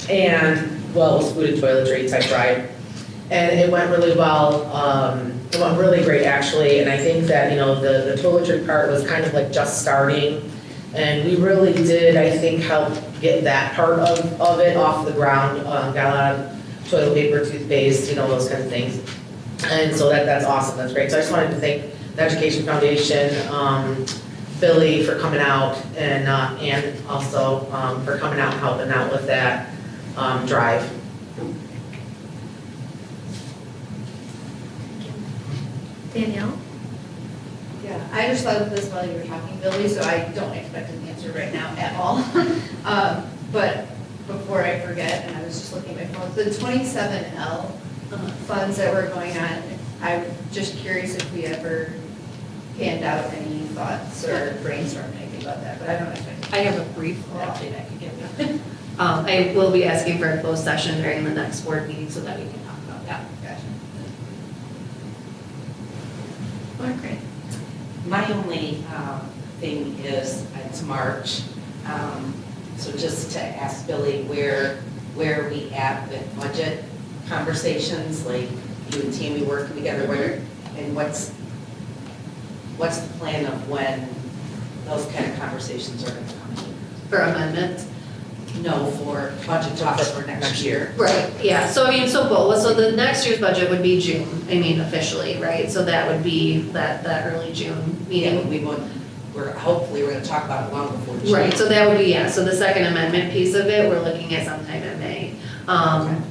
and, well, it was food and toiletry type drive. And it went really well, it went really great actually, and I think that, the toiletry part was kind of like just starting. And we really did, I think, help get that part of it off the ground, got a lot of toilet paper, toothpaste, those kind of things. And so that's awesome, that's great. So I just wanted to thank the Education Foundation, Billy for coming out, and also for coming out and helping out with that drive. Danielle? Yeah, I just thought of this while you were talking, Billy, so I don't expect an answer right now at all. But before I forget, and I was just looking at my phone, the 27L funds that were going on, I'm just curious if we ever panned out any thoughts or brainstormed anything about that, but I don't expect. I have a brief update I can give you. I will be asking for a closed session during the next board meeting so that we can talk about that. Gotcha. Margaret? My only thing is, it's March, so just to ask Billy where are we at with budget conversations, like you and Tammy working together, and what's the plan of when those kind of conversations are going to come in? For amendment? No, for budget talks for next year. Right, yeah, so so the next year's budget would be June, officially, right? So that would be that early June meeting. Yeah, hopefully we're going to talk about it long before June. Right, so that would be, so the second amendment piece of it, we're looking at sometime in May.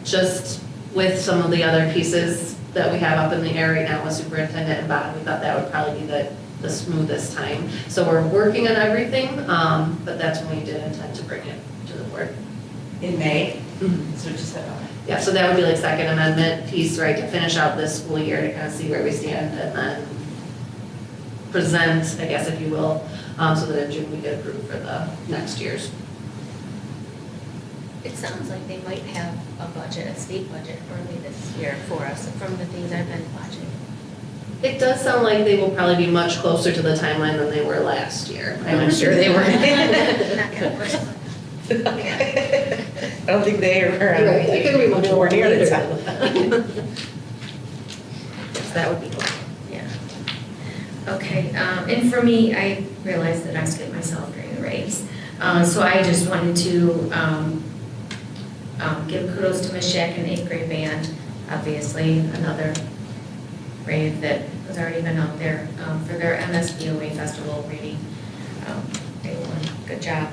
Just with some of the other pieces that we have up in the air right now with superintendent and Bob, we thought that would probably be the smoothest time. So we're working on everything, but that's when we did intend to bring it to the board. In May? Mm-hmm. So just yeah, so that would be like second amendment piece, right, to finish out this school year to kind of see where we stand and then present, I guess, if you will, so that in June we get approved for the next year's. It sounds like they might have a budget, a state budget early this year for us, from the things I've been watching. It does sound like they will probably be much closer to the timeline than they were last year. I'm sure they were. Okay. I don't think they are. Right, it could be much nowhere near the time. time. That would be cool. Yeah. Okay, and for me, I realized that I skipped myself during the race. So I just wanted to give kudos to Ms. Shack and 8th grade band. Obviously, another rave that has already been out there for their MSBOA festival reading. They won, good job.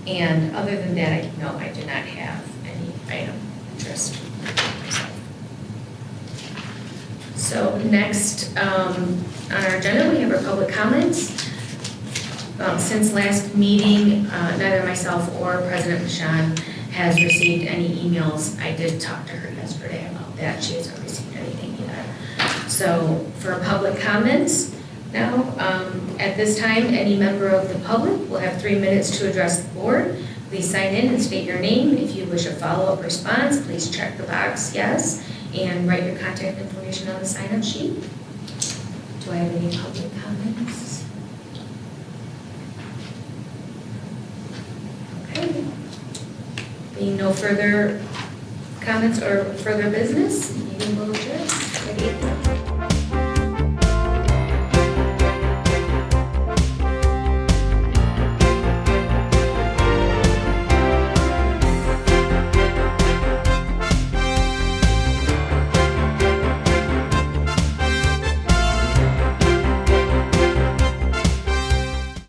And other than that, no, I do not have any item. So next on our agenda, we have our public comments. Since last meeting, neither myself or President Bashan has received any emails. I did talk to her yesterday about that. She hasn't received anything yet. So for public comments, now, at this time, any member of the public will have 3 minutes to address the board. Please sign in and state your name. If you wish a follow-up response, please check the box yes and write your contact information on the sign-up sheet. Do I have any public comments? Okay. Being no further comments or further business, meeting will adjourn.